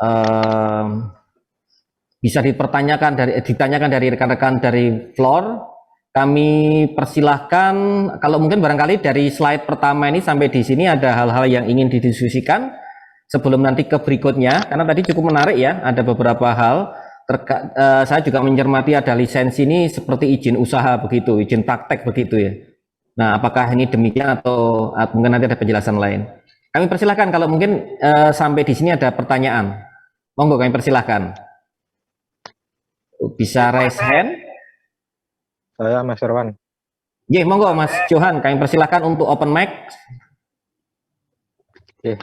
eh, bisa ditanyakan dari rekan-rekan dari floor. Kami persilahkan, kalau mungkin barangkali dari slide pertama ini sampai di sini ada hal-hal yang ingin didiskusikan sebelum nanti ke berikutnya, karena tadi cukup menarik ya, ada beberapa hal. Saya juga mencermati ada lisensi ini seperti izin usaha begitu, izin praktek begitu ya. Nah, apakah ini demikian atau mungkin nanti ada penjelasan lain? Kami persilahkan kalau mungkin sampai di sini ada pertanyaan. Monggo kami persilahkan. Bisa raise hand. Saya Mas Irwan. Oke, monggo Mas Johan, kami persilahkan untuk open mic. Oke.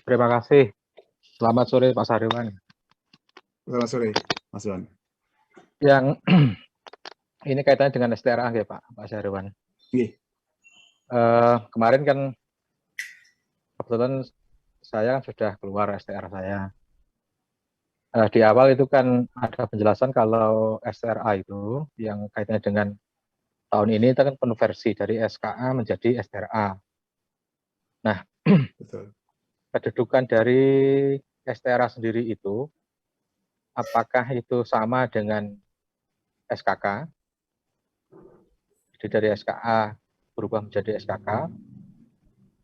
Terima kasih. Selamat sore Pak Sarwan. Selamat sore Mas Johan. Yang ini kaitannya dengan STRA ya Pak Sarwan. Kemarin kan kebetulan saya kan sudah keluar STR saya. Di awal itu kan ada penjelasan kalau STRA itu yang kaitannya dengan tahun ini itu kan konversi dari SKA menjadi STRA. Nah, betul. Kedudukan dari STRA sendiri itu, apakah itu sama dengan SKK? Jadi dari SKA berubah menjadi SKK,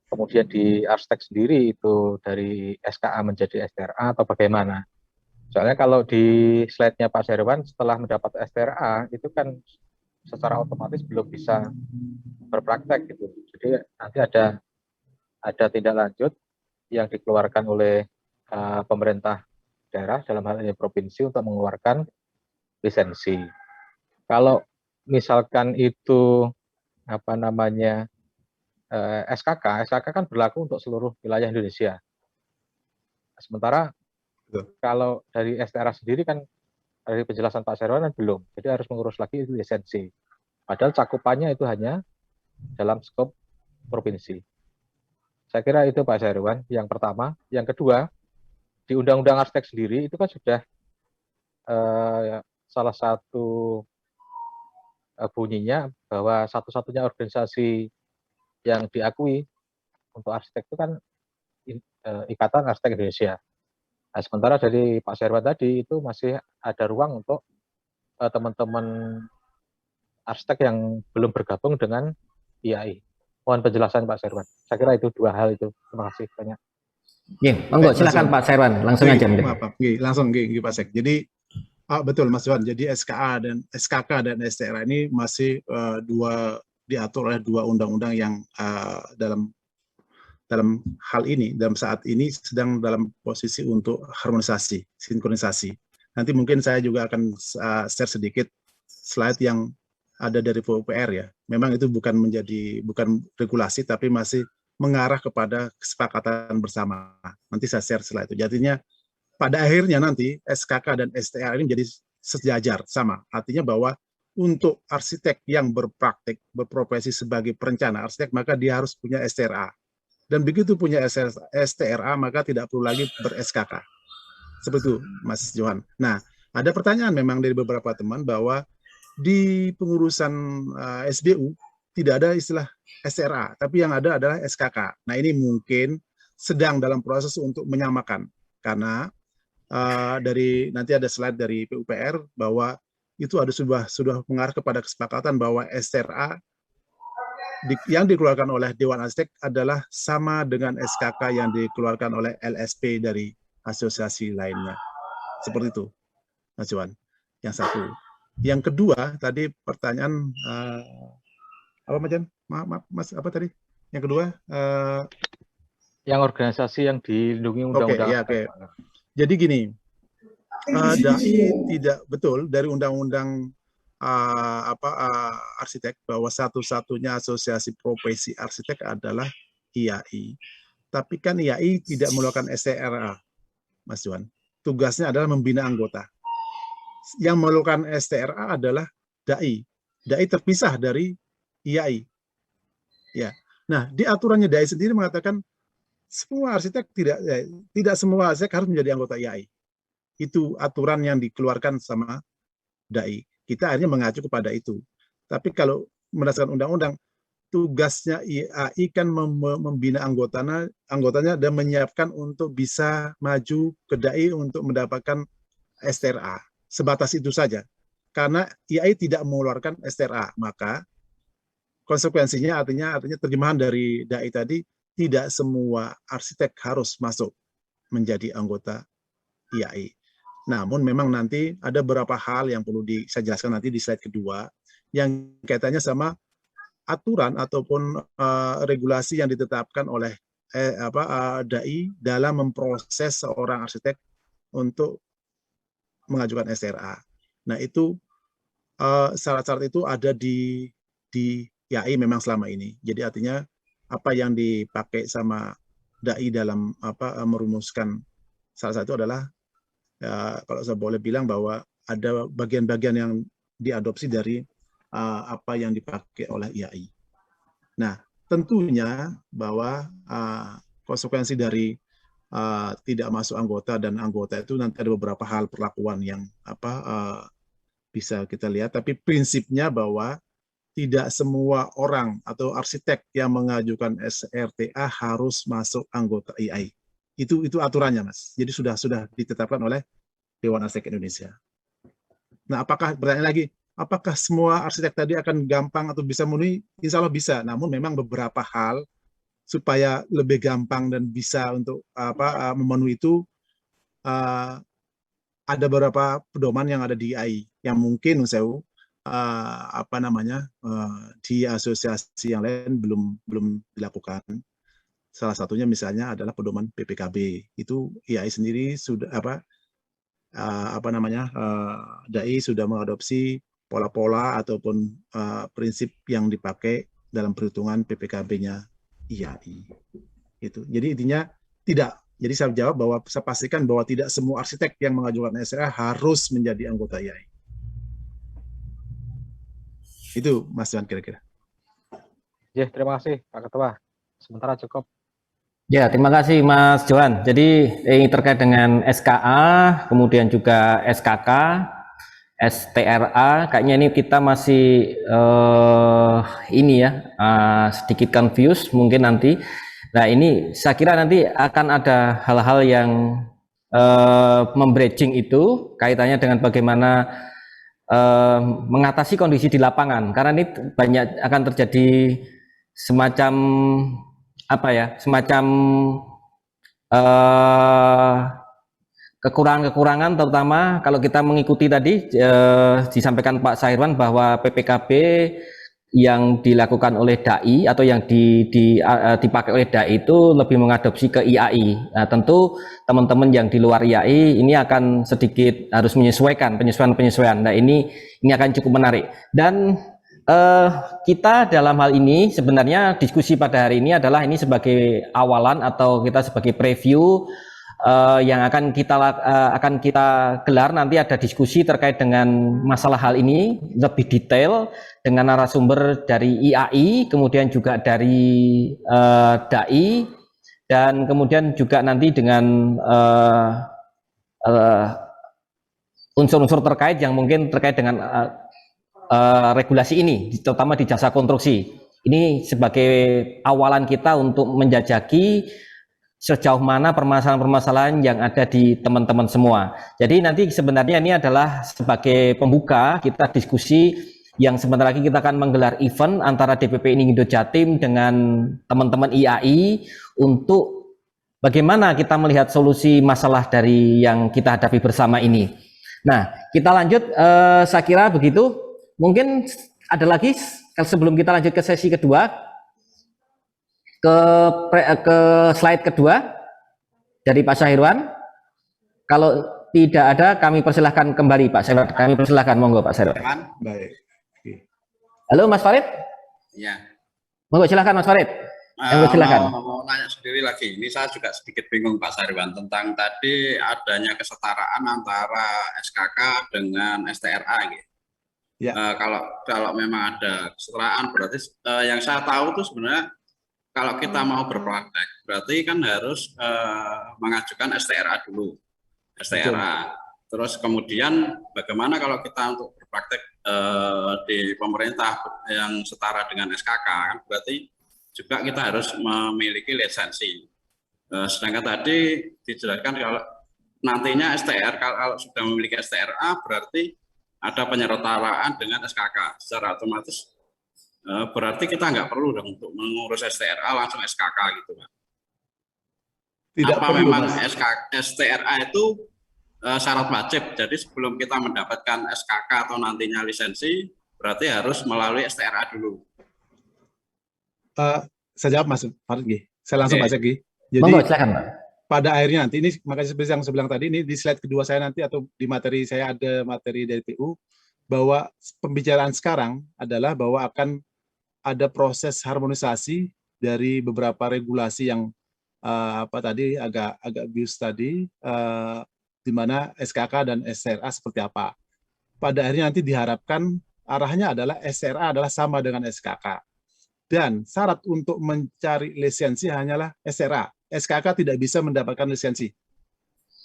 kemudian di arsitek sendiri itu dari SKA menjadi STRA atau bagaimana? Soalnya kalau di slide-nya Pak Serwan setelah mendapat STRA itu kan secara otomatis belum bisa berpraktek gitu. Jadi nanti ada tindak lanjut yang dikeluarkan oleh pemerintah daerah dalam hal ini provinsi untuk mengeluarkan lisensi. Kalau misalkan itu SKK kan berlaku untuk seluruh wilayah Indonesia. Sementara kalau dari STRA sendiri kan dari penjelasan Pak Serwan belum, jadi harus mengurus lagi itu lisensi. Padahal cakupannya itu hanya dalam skop provinsi. Saya kira itu Pak Serwan yang pertama. Yang kedua, di Undang-Undang Arsitek sendiri itu kan sudah salah satu bunyinya bahwa satu-satunya organisasi yang diakui untuk arsitek itu kan Ikatan Arsitek Indonesia. Nah, sementara dari Pak Serwan tadi itu masih ada ruang untuk teman-teman arsitek yang belum bergabung dengan IAI. Mohon penjelasan Pak Serwan. Saya kira itu dua hal itu. Terima kasih banyak. Monggo silakan Pak Serwan, langsung aja. Langsung Pak Sek. Jadi betul Mas Johan. Jadi SKK dan STRA ini masih diatur oleh dua undang-undang yang dalam hal ini, dalam saat ini sedang dalam posisi untuk harmonisasi, sinkronisasi. Nanti mungkin saya juga akan share sedikit slide yang ada dari PUPR ya. Memang itu bukan regulasi, tapi masih mengarah kepada kesepakatan bersama. Nanti saya share slide itu. Jadinya pada akhirnya nanti SKK dan STR ini menjadi sejajar sama. Artinya bahwa untuk arsitek yang berpraktik, berprofesi sebagai perencana arsitek, maka dia harus punya STRA. Dan begitu punya STRA, maka tidak perlu lagi ber-SKK. Seperti itu, Mas Johan. Nah, ada pertanyaan memang dari beberapa teman bahwa di pengurusan SBU tidak ada istilah STRA, tapi yang ada adalah SKK. Nah, ini mungkin sedang dalam proses untuk menyamakan. Karena dari nanti ada slide dari PUPR bahwa itu ada sudah mengarah kepada kesepakatan bahwa STRA yang dikeluarkan oleh Dewan Arsitek adalah sama dengan SKK yang dikeluarkan oleh LSP dari asosiasi lainnya. Seperti itu, Mas Johan. Yang satu. Yang kedua, tadi pertanyaan apa Mas apa tadi? Yang kedua yang organisasi yang dilindungi undang-undang. Oke. Jadi gini, DAI tidak betul dari undang-undang arsitek bahwa satu-satunya asosiasi profesi arsitek adalah IAI. Tapi kan IAI tidak melakukan STRA, Mas Johan. Tugasnya adalah membina anggota. Yang melakukan STRA adalah DAI. DAI terpisah dari IAI. Ya. Nah, di aturannya DAI sendiri mengatakan semua arsitek tidak semua arsitek harus menjadi anggota IAI. Itu aturan yang dikeluarkan sama DAI. Kita akhirnya mengacu kepada itu. Tapi kalau berdasarkan undang-undang, tugasnya IAI kan membina anggotanya dan menyiapkan untuk bisa maju ke DAI untuk mendapatkan STRA. Sebatas itu saja. Karena IAI tidak mengeluarkan STRA, maka konsekuensinya artinya terjemahan dari DAI tadi, tidak semua arsitek harus masuk menjadi anggota IAI. Namun memang nanti ada beberapa hal yang perlu saya jelaskan nanti di slide kedua, yang kaitannya sama aturan ataupun regulasi yang ditetapkan oleh DAI dalam memproses seorang arsitek untuk mengajukan STRA. Nah itu syarat-syarat itu ada di IAI memang selama ini. Jadi artinya apa yang dipakai sama DAI dalam merumuskan salah satu adalah kalau saya boleh bilang bahwa ada bagian-bagian yang diadopsi dari apa yang dipakai oleh IAI. Nah, tentunya bahwa konsekuensi dari tidak masuk anggota dan anggota itu nanti ada beberapa hal perlakuan yang bisa kita lihat. Tapi prinsipnya bahwa tidak semua orang atau arsitek yang mengajukan SRTA harus masuk anggota IAI. Itu aturannya, Mas. Jadi sudah ditetapkan oleh Dewan Arsitek Indonesia. Nah, pertanyaan lagi, apakah semua arsitek tadi akan gampang atau bisa memenuhi? Insya Allah bisa. Namun memang beberapa hal supaya lebih gampang dan bisa untuk memenuhi itu ada beberapa pedoman yang ada di IAI yang mungkin di asosiasi yang lain belum dilakukan. Salah satunya misalnya adalah pedoman PPKB. Itu IAI sendiri sudah DAI sudah mengadopsi pola-pola ataupun prinsip yang dipakai dalam perhitungan PPKB-nya IAI. Itu. Jadi intinya tidak. Jadi saya jawab bahwa saya pastikan bahwa tidak semua arsitek yang mengajukan SRA harus menjadi anggota IAI. Itu Mas Johan kira-kira. Ya, terima kasih Pak Ketua. Sementara cukup. Ya, terima kasih Mas Johan. Jadi ini terkait dengan SKA, kemudian juga SKK, STRA, kayaknya ini kita masih sedikit confused mungkin nanti. Nah ini saya kira nanti akan ada hal-hal yang membridging itu kaitannya dengan bagaimana mengatasi kondisi di lapangan, karena ini banyak akan terjadi semacam kekurangan-kekurangan, terutama kalau kita mengikuti tadi disampaikan Pak Sairwan bahwa PPKB yang dilakukan oleh DAI atau yang dipakai oleh DAI itu lebih mengadopsi ke IAI. Nah, tentu teman-teman yang di luar IAI ini akan sedikit harus menyesuaikan penyesuaian. Nah, ini akan cukup menarik. Dan kita dalam hal ini sebenarnya diskusi pada hari ini adalah ini sebagai awalan atau kita sebagai preview yang akan kita gelar. Nanti ada diskusi terkait dengan masalah hal ini lebih detail dengan narasumber dari IAI, kemudian juga dari DAI, dan kemudian juga nanti dengan unsur-unsur terkait yang mungkin terkait dengan regulasi ini, terutama di jasa konstruksi. Ini sebagai awalan kita untuk menjajaki sejauh mana permasalahan-permasalahan yang ada di teman-teman semua. Jadi nanti sebenarnya ini adalah sebagai pembuka kita diskusi yang sebentar lagi kita akan menggelar event antara DPP Indo Jatim dengan teman-teman IAI untuk bagaimana kita melihat solusi masalah dari yang kita hadapi bersama ini. Nah, kita lanjut, saya kira begitu. Mungkin ada lagi sebelum kita lanjut ke sesi kedua, ke slide kedua dari Pak Sairwan. Kalau tidak ada, kami persilahkan kembali Pak Sairwan. Kami persilahkan, monggo Pak Sairwan. Baik. Halo Mas Farid. Ya. Monggo silahkan Mas Farid. Silakan. Mau nanya sendiri lagi. Ini saya juga sedikit bingung Pak Sairwan tentang tadi adanya kesetaraan antara SKK dengan STRA gitu. Ya. Kalau memang ada kesetaraan berarti yang saya tahu tuh sebenarnya kalau kita mau berpraktek berarti kan harus mengajukan STRA dulu. STRA. Betul. Terus kemudian bagaimana kalau kita untuk berpraktek di pemerintah yang setara dengan SKK, kan berarti juga kita harus memiliki lisensi. Sedangkan tadi dijelaskan kalau nantinya STR, kalau sudah memiliki STRA berarti ada penyertaraan dengan SKK. Secara otomatis berarti kita nggak perlu dong untuk mengurus STRA langsung SKK gitu Pak. Tidak apa perlu, memang Mas. STRA itu syarat wajib, jadi sebelum kita mendapatkan SKK atau nantinya lisensi berarti harus melalui STRA dulu. Saya jawab Mas Farid, Gi. Saya langsung Oke. baca, Gi. Jadi Monggo, silakan Pak. pada akhirnya nanti, ini makanya seperti yang saya bilang tadi, ini di slide kedua saya nanti atau di materi saya ada materi dari PU, bahwa pembicaraan sekarang adalah bahwa akan ada proses harmonisasi dari beberapa regulasi yang apa tadi agak bius tadi, di mana SKK dan STRA seperti apa. Pada akhirnya nanti diharapkan arahnya adalah STRA adalah sama dengan SKK. Dan syarat untuk mencari lisensi hanyalah STRA. SKK tidak bisa mendapatkan lisensi.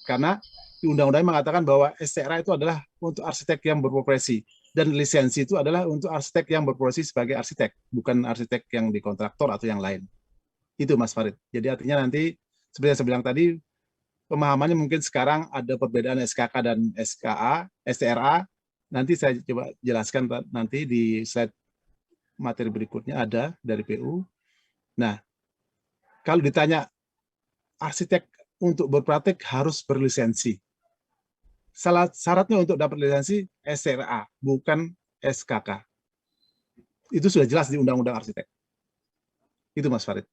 Karena di undang-undang mengatakan bahwa STRA itu adalah untuk arsitek yang berprofesi. Dan lisensi itu adalah untuk arsitek yang berprofesi sebagai arsitek, bukan arsitek yang di kontraktor atau yang lain. Itu Mas Farid. Jadi artinya nanti, seperti yang saya bilang tadi, pemahamannya mungkin sekarang ada perbedaan SKK dan SKA, STRA. Nanti saya coba jelaskan nanti di slide materi berikutnya ada dari PU. Nah, kalau ditanya arsitek untuk berpraktek harus berlisensi. Syaratnya untuk dapat lisensi STRA, bukan SKK. Itu sudah jelas di Undang-Undang Arsitek. Itu Mas Farid.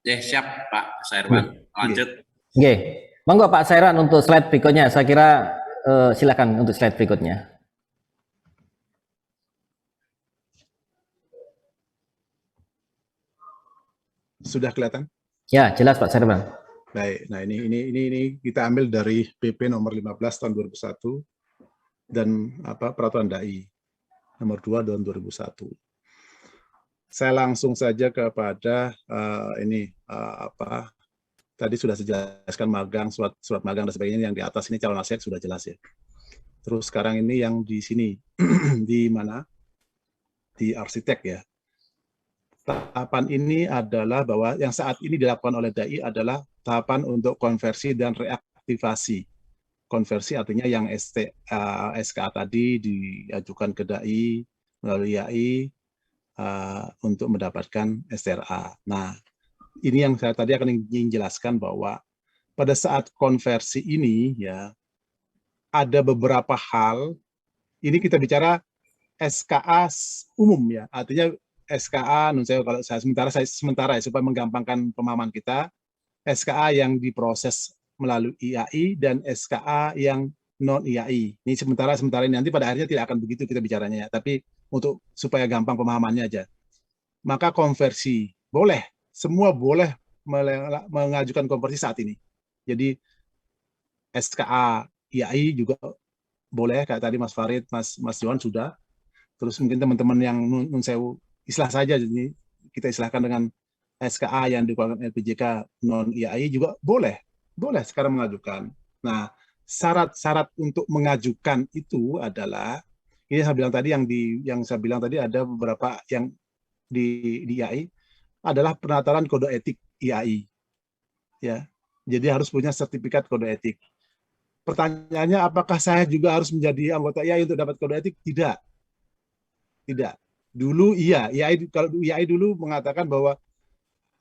Siap Pak Sairwan, lanjut. Oke, monggo Pak Sairwan untuk slide berikutnya. Saya kira silakan untuk slide berikutnya. Sudah kelihatan? Ya, jelas Pak Sairwan. Baik. Nah, ini kita ambil dari PP nomor 15 tahun 2001 dan peraturan DAI nomor 2 tahun 2001. Saya langsung saja kepada tadi sudah saya jelaskan magang, surat magang dan sebagainya. Yang di atas ini calon arsitek sudah jelas ya. Terus sekarang ini yang di sini di mana? Di arsitek ya. Tahapan ini adalah bahwa yang saat ini dilakukan oleh DAI adalah tahapan untuk konversi dan reaktivasi. Konversi artinya yang SKA tadi diajukan ke DAI melalui IAI untuk mendapatkan STRA. Nah, ini yang saya tadi akan ingin jelaskan bahwa pada saat konversi ini ya ada beberapa hal. Ini kita bicara SKA umum ya, artinya SKA kalau saya sementara ya, supaya menggampangkan pemahaman kita, SKA yang diproses melalui IAI dan SKA yang non IAI. Ini sementara ini, nanti pada akhirnya tidak akan begitu kita bicaranya ya, tapi untuk supaya gampang pemahamannya aja. Maka konversi boleh, semua boleh mengajukan konversi saat ini. Jadi SKA IAI juga boleh, kayak tadi Mas Farid, Mas Johan sudah. Terus mungkin teman-teman yang nun sewu islah saja, jadi kita istilahkan dengan SKA yang dikeluarkan LPJK non IAI juga boleh sekarang mengajukan. Nah, syarat-syarat untuk mengajukan itu adalah ini saya bilang tadi yang saya bilang tadi ada beberapa yang di IAI adalah penataran kode etik IAI. Ya. Jadi harus punya sertifikat kode etik. Pertanyaannya, apakah saya juga harus menjadi anggota IAI untuk dapat kode etik? Tidak. Dulu iya, kalau IAI dulu mengatakan bahwa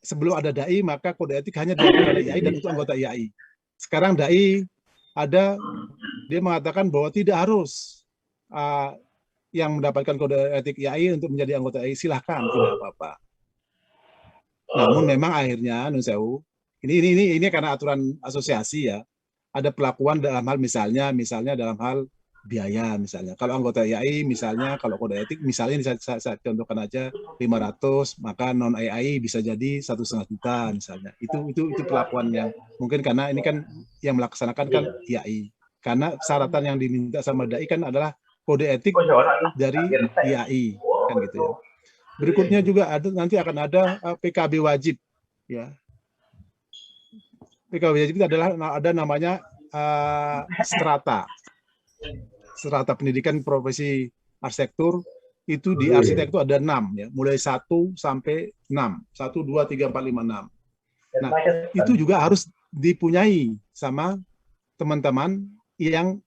sebelum ada DAI maka kode etik hanya dilakukan oleh IAI dan untuk anggota IAI. Sekarang DAI dia mengatakan bahwa tidak harus yang mendapatkan kode etik IAI untuk menjadi anggota IAI, silahkan, tidak apa-apa. Namun memang akhirnya Nunsewu, ini karena aturan asosiasi ya, ada pelakuan dalam hal misalnya dalam hal biaya misalnya. Kalau anggota IAI misalnya, kalau kode etik misalnya saya contohkan aja 500, maka non IAI bisa jadi 1,5 juta misalnya. Itu pelakuan yang mungkin karena ini kan yang melaksanakan kan IAI. Karena syaratan yang diminta sama DAI kan adalah kode etik dari IAI kan gitu ya. Berikutnya juga nanti akan ada PKB wajib ya. PKB wajib itu adalah ada namanya strata pendidikan profesi arsitektur itu di arsitek itu ada 6 ya, mulai 1 sampai 6, 1, 2, 3, 4, 5, 6. Nah, itu juga harus dipunyai sama teman-teman yang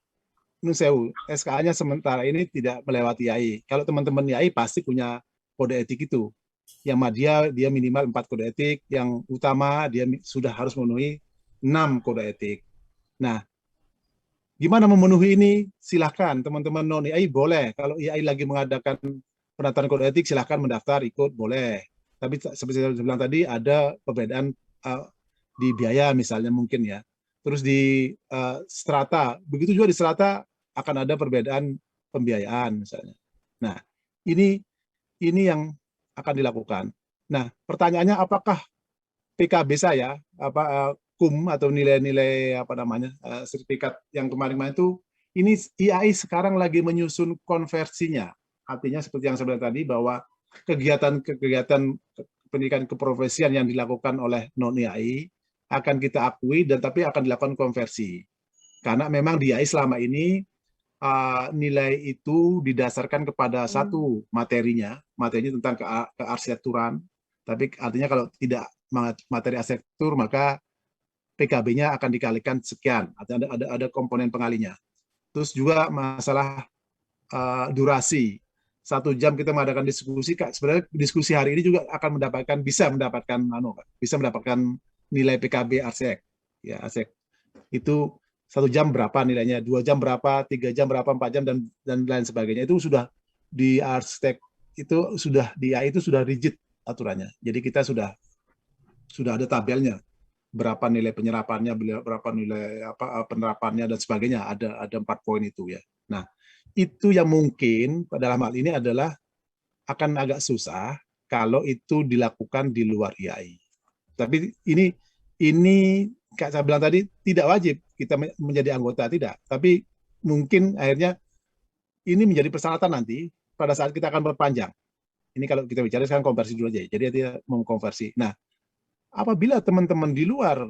nusewu SKA-nya sementara ini tidak melewati IAI. Kalau teman-teman IAI pasti punya kode etik itu. Yang Madya dia minimal 4 kode etik, yang utama dia sudah harus memenuhi 6 kode etik. Nah, gimana memenuhi ini? Silahkan teman-teman non IAI boleh. Kalau IAI lagi mengadakan pendaftaran kode etik, silahkan mendaftar ikut boleh. Tapi seperti saya bilang tadi ada perbedaan di biaya misalnya mungkin ya. Terus di strata, begitu juga di strata akan ada perbedaan pembiayaan misalnya. Nah, ini yang akan dilakukan. Nah, pertanyaannya apakah PKB saya KUM atau nilai-nilai sertifikat yang kemarin itu ini IAI sekarang lagi menyusun konversinya. Artinya seperti yang saya bilang tadi bahwa kegiatan pendidikan keprofesian yang dilakukan oleh non IAI akan kita akui dan tapi akan dilakukan konversi. Karena memang di IAI selama ini nilai itu didasarkan kepada satu materinya tentang kearsitekturan. Tapi artinya kalau tidak materi arsitektur maka PKB-nya akan dikalikan sekian. Ada komponen pengalinya. Terus juga masalah durasi. 1 jam kita mengadakan diskusi, sebenarnya diskusi hari ini juga akan bisa mendapatkan nilai PKB arsek. Ya, arsek. Itu 1 jam berapa nilainya, 2 jam berapa, 3 jam berapa, 4 jam dan lain sebagainya. Itu sudah di arsek itu sudah di AI itu sudah rigid aturannya. Jadi kita sudah ada tabelnya. Berapa nilai penyerapannya, berapa nilai penerapannya dan sebagainya. Ada 4 poin itu ya. Nah, itu yang mungkin dalam hal ini adalah akan agak susah kalau itu dilakukan di luar IAI. Tapi ini kayak saya bilang tadi tidak wajib kita menjadi anggota, tidak. Tapi mungkin akhirnya ini menjadi persyaratan nanti pada saat kita akan perpanjang. Ini kalau kita bicara sekarang konversi dulu aja. Jadi dia mau konversi. Nah, apabila teman-teman di luar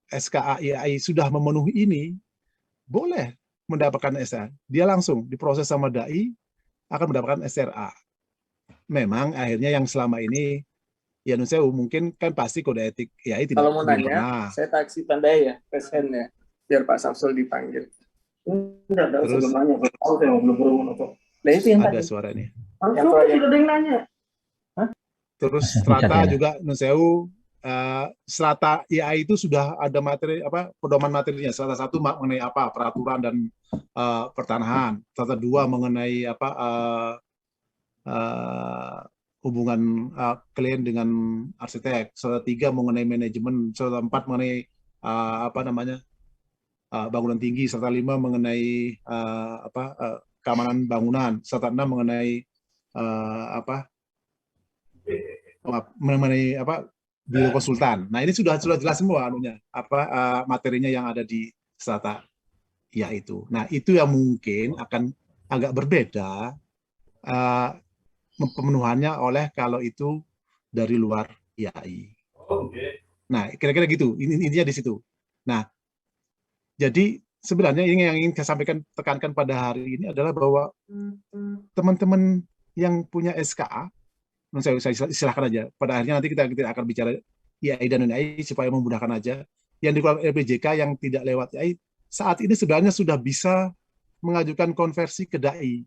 SKA IAI sudah memenuhi ini, boleh mendapatkan SR. Dia langsung diproses sama DAI akan mendapatkan SRA. Memang akhirnya yang selama ini ya mungkin kan pasti kode etik IAI tidak kalau mau nanya, pernah. saya taksi tandai ya, present ya, biar Pak Samsul dipanggil. Enggak, terus nanya, nah, itu yang ada tadi. suara ini. Yang sudah ada yang nanya. Hah? Terus strata juga strata IAI itu sudah ada materi pedoman materinya. Strata 1 mengenai peraturan dan pertanahan. Strata 2 mengenai hubungan klien dengan arsitek. Strata 3 mengenai manajemen. Strata 4 mengenai bangunan tinggi. Strata 5 mengenai keamanan bangunan. Strata 6 mengenai biro konsultan. Nah, ini sudah jelas semua materinya yang ada di strata ya itu. Nah, itu yang mungkin akan agak berbeda pemenuhannya oleh kalau itu dari luar IAI. Nah, kira-kira gitu. Intinya di situ. Nah, jadi sebenarnya ini yang ingin saya sampaikan, tekankan pada hari ini adalah bahwa teman-teman yang punya SKA, saya istilahkan aja. Pada akhirnya nanti kita akan bicara IAI dan non-IAI supaya memudahkan aja. Yang dikeluarkan LPJK yang tidak lewat IAI saat ini sebenarnya sudah bisa mengajukan konversi ke DAI.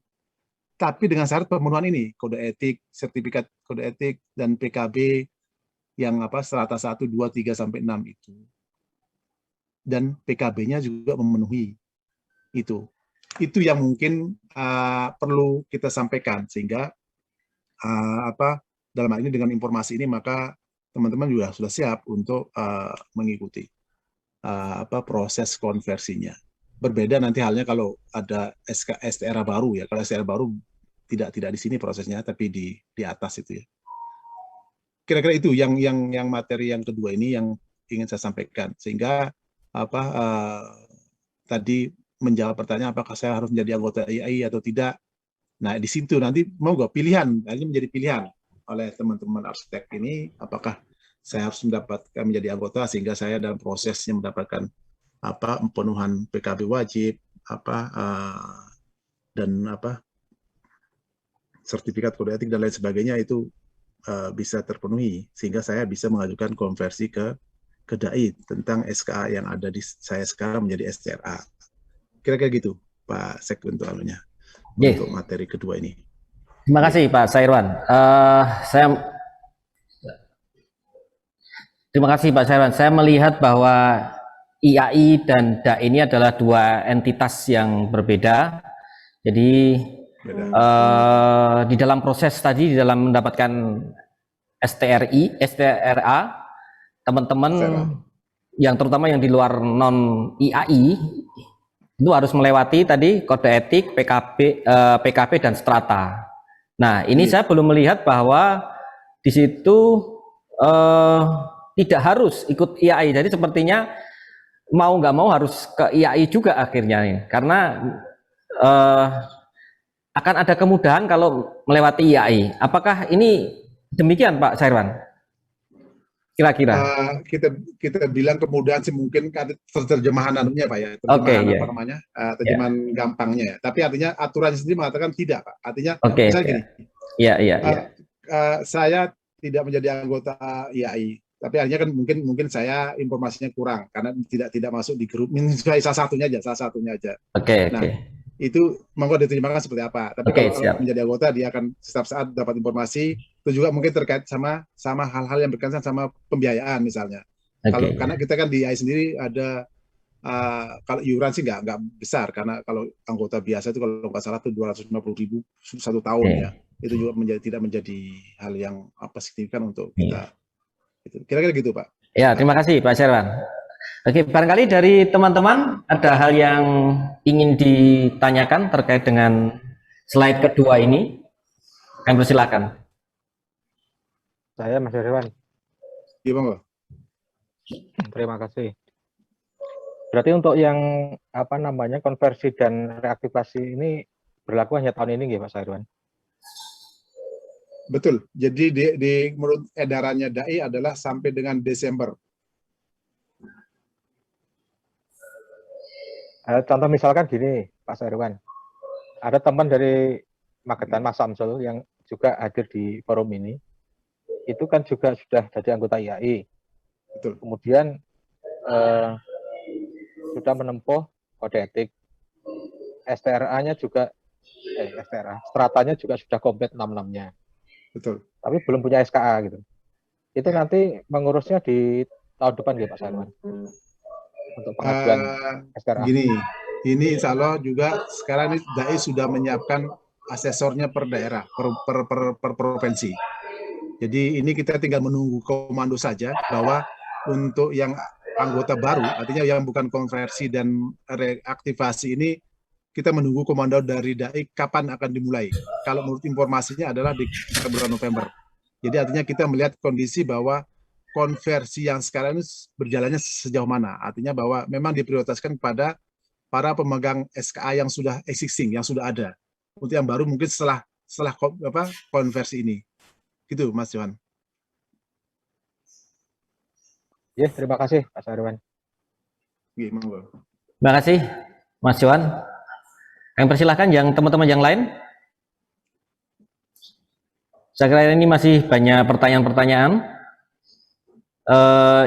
Tapi dengan syarat pemenuhan ini, kode etik, sertifikat kode etik dan PKB yang strata 1, 2, 3 sampai 6 itu. Dan PKB-nya juga memenuhi itu. Itu yang mungkin perlu kita sampaikan sehingga dalam hal ini dengan informasi ini maka teman-teman juga sudah siap untuk mengikuti proses konversinya. Berbeda nanti halnya kalau ada STRA baru ya. Kalau STRA baru tidak di sini prosesnya tapi di atas itu ya. Kira-kira itu yang materi yang kedua ini yang ingin saya sampaikan sehingga tadi menjawab pertanyaan apakah saya harus menjadi anggota IAI atau tidak. Nah, di situ nanti mau nggak pilihan, ini menjadi pilihan oleh teman-teman arsitek ini apakah saya harus mendapatkan menjadi anggota sehingga saya dalam prosesnya mendapatkan pemenuhan PKB wajib dan sertifikat kode etik dan lain sebagainya itu bisa terpenuhi sehingga saya bisa mengajukan konversi ke DAI tentang SKA yang ada di saya sekarang menjadi STRA. Kira-kira gitu Pak Sek untuk untuk materi kedua ini. Terima kasih Pak Sairwan. Terima kasih Pak Sairwan. Saya melihat bahwa IAI dan DAI ini adalah dua entitas yang berbeda. Jadi di dalam proses tadi, di dalam mendapatkan STRA, teman-teman yang terutama yang di luar non IAI itu harus melewati tadi kode etik, PKP dan strata. Nah, ini saya belum melihat bahwa di situ tidak harus ikut IAI. Jadi sepertinya mau nggak mau harus ke IAI juga akhirnya nih. Karena akan ada kemudahan kalau melewati IAI. Apakah ini demikian Pak Sairwan? Kira-kira kita bilang kemudahan sih mungkin terjemahan Pak ya, terjemahan terjemahan gampangnya ya. Tapi artinya aturan sendiri mengatakan tidak Pak. Artinya misalnya gini. Saya tidak menjadi anggota IAI, tapi artinya kan mungkin saya informasinya kurang karena tidak masuk di grup. Salah satunya aja. Itu monggo diterjemahkan seperti apa. Tapi kalau menjadi anggota dia akan setiap saat dapat informasi. Itu juga mungkin terkait sama hal-hal yang berkaitan sama pembiayaan misalnya. Karena kita kan di IAI sendiri ada kalau iuran sih nggak besar karena kalau anggota biasa itu kalau nggak salah itu 250.000 satu tahun ya. Itu juga tidak menjadi hal yang signifikan untuk kita. Kira-kira gitu Pak. Ya, terima kasih Pak Sairwan. Oke, barangkali dari teman-teman ada hal yang ingin ditanyakan terkait dengan slide kedua ini. Kami persilakan. Saya Mas Herwan. Iya Bang. Terima kasih. Berarti untuk yang konversi dan reaktivasi ini berlaku hanya tahun ini nggih Mas Herwan? Betul. Jadi menurut edarannya DAI adalah sampai dengan Desember. Contoh misalkan gini, Pak Sairwan, ada teman dari Magetan Mas Samsul yang juga hadir di forum ini, itu kan juga sudah jadi anggota IAI. Betul. Kemudian sudah menempuh kode etik, STRA-nya juga, stratanya juga sudah komplit 6-6-nya. Betul. Tapi belum punya SKA gitu. Itu nanti mengurusnya di tahun depan ya Pak Sairwan? Untuk pengajuan STRA. Ini insya Allah juga sekarang ini DAI sudah menyiapkan asesornya per daerah, per provinsi. Jadi ini kita tinggal menunggu komando saja bahwa untuk yang anggota baru, artinya yang bukan konversi dan reaktivasi ini, kita menunggu komando dari DAI kapan akan dimulai. Kalau menurut informasinya adalah di bulan November. Jadi artinya kita melihat kondisi bahwa konversi yang sekarang ini berjalannya sejauh mana. Artinya bahwa memang diprioritaskan kepada para pemegang SKA yang sudah existing, yang sudah ada. Untuk yang baru mungkin setelah konversi ini. Gitu Mas Johan. Ya, terima kasih Pak Sairwan. Terima kasih Mas Johan. Kami persilahkan yang teman-teman yang lain. Saya kira ini masih banyak pertanyaan-pertanyaan.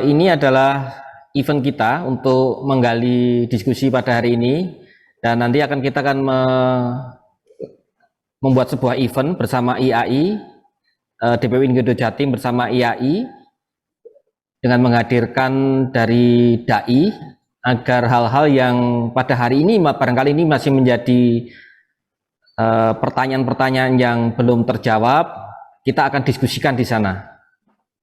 Ini adalah event kita untuk menggali diskusi pada hari ini, dan nanti kita akan membuat sebuah event bersama IAI, DPW Indonesia Jatim bersama IAI dengan menghadirkan dari DAI agar hal-hal yang pada hari ini barangkali ini masih menjadi pertanyaan-pertanyaan yang belum terjawab, kita akan diskusikan di sana.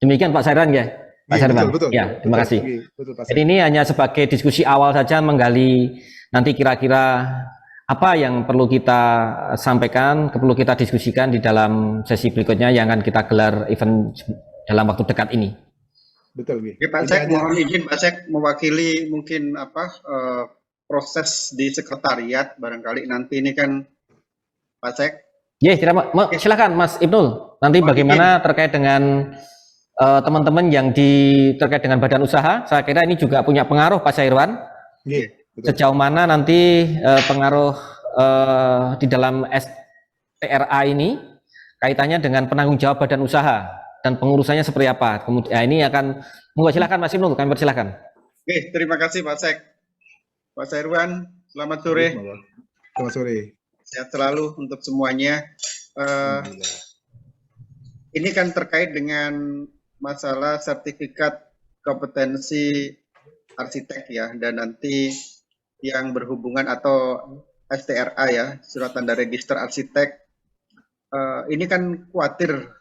Demikian Pak Sairwan ya. Pak Sairwan. Ya, terima kasih. Jadi ini hanya sebagai diskusi awal saja, menggali nanti kira-kira apa yang perlu kita sampaikan, perlu kita diskusikan di dalam sesi berikutnya yang akan kita gelar event dalam waktu dekat ini. Betul. Pak Sek, mohon izin Pak Sek mewakili mungkin proses di sekretariat barangkali nanti ini kan Pak Sek. Ya, silakan Mas Ibnul. Nanti bagaimana terkait dengan teman-teman yang terkait dengan badan usaha, saya kira ini juga punya pengaruh Pak Sairwan. Sejauh mana nanti pengaruh di dalam STRA ini kaitannya dengan penanggung jawab badan usaha dan pengurusannya seperti apa. Kemudian ini akan, silakan Mas Ibnu, kami persilakan. Oke, terima kasih Pak Sek. Pak Sairwan, selamat sore. Selamat sore. Sehat selalu untuk semuanya. Ini kan terkait dengan masalah sertifikat kompetensi arsitek ya, dan nanti yang berhubungan atau STRA ya, surat tanda register arsitek. Ini kan khawatir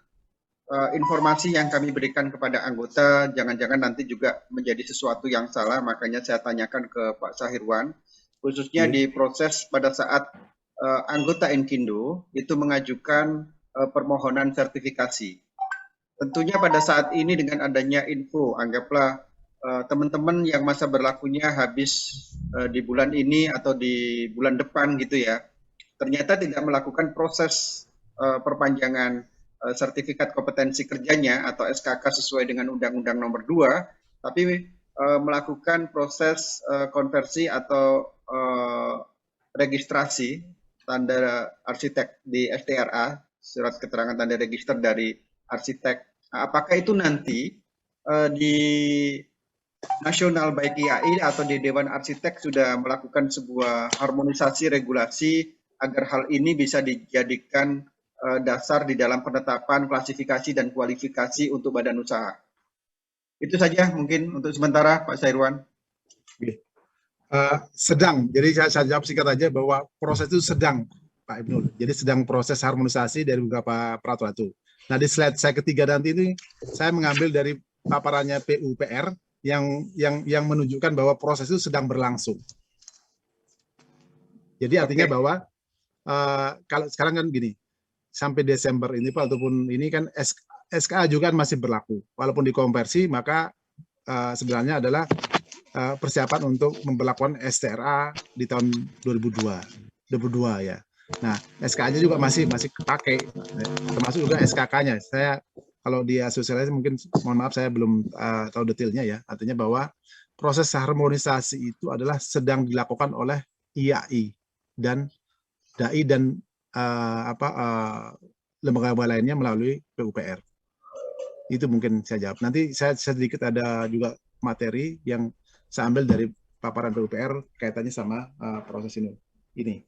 informasi yang kami berikan kepada anggota jangan-jangan nanti juga menjadi sesuatu yang salah, makanya saya tanyakan ke Pak Sairwan, khususnya di proses pada saat anggota Enkindo itu mengajukan permohonan sertifikasi. Tentunya pada saat ini dengan adanya info, anggaplah teman-teman yang masa berlakunya habis di bulan ini atau di bulan depan gitu ya, ternyata tidak melakukan proses perpanjangan sertifikat kompetensi kerjanya atau SKK sesuai dengan Undang-Undang Nomor 2, tapi melakukan proses konversi atau registrasi tanda arsitek di STRA, surat keterangan tanda register dari arsitek. Nah, apakah itu nanti di nasional baik IAI atau di Dewan Arsitek sudah melakukan sebuah harmonisasi regulasi agar hal ini bisa dijadikan dasar di dalam penetapan klasifikasi dan kualifikasi untuk badan usaha. Itu saja mungkin untuk sementara Pak Sairwan. Sedang, jadi saya jawab singkat aja bahwa proses itu sedang Pak Ibnul. Jadi sedang proses harmonisasi dari beberapa peraturan itu. Nah di slide saya ketiga nanti ini saya mengambil dari paparannya PUPR yang menunjukkan bahwa proses itu sedang berlangsung. Jadi artinya bahwa kalau sekarang kan gini, sampai Desember ini Pak, ataupun ini kan SKA juga masih berlaku. Walaupun dikonversi, maka sebenarnya adalah persiapan untuk memperlakukan STRA di tahun 2022 ya. Nah, SKA-nya juga masih kepakai, termasuk juga SKK-nya. Saya kalau di asosiasi mungkin, mohon maaf saya belum tahu detailnya ya. Artinya bahwa proses harmonisasi itu adalah sedang dilakukan oleh IAI dan DAI dan lembaga lainnya melalui PUPR. Itu mungkin saya jawab. Nanti saya sedikit ada juga materi yang saya ambil dari paparan PUPR kaitannya sama proses ini.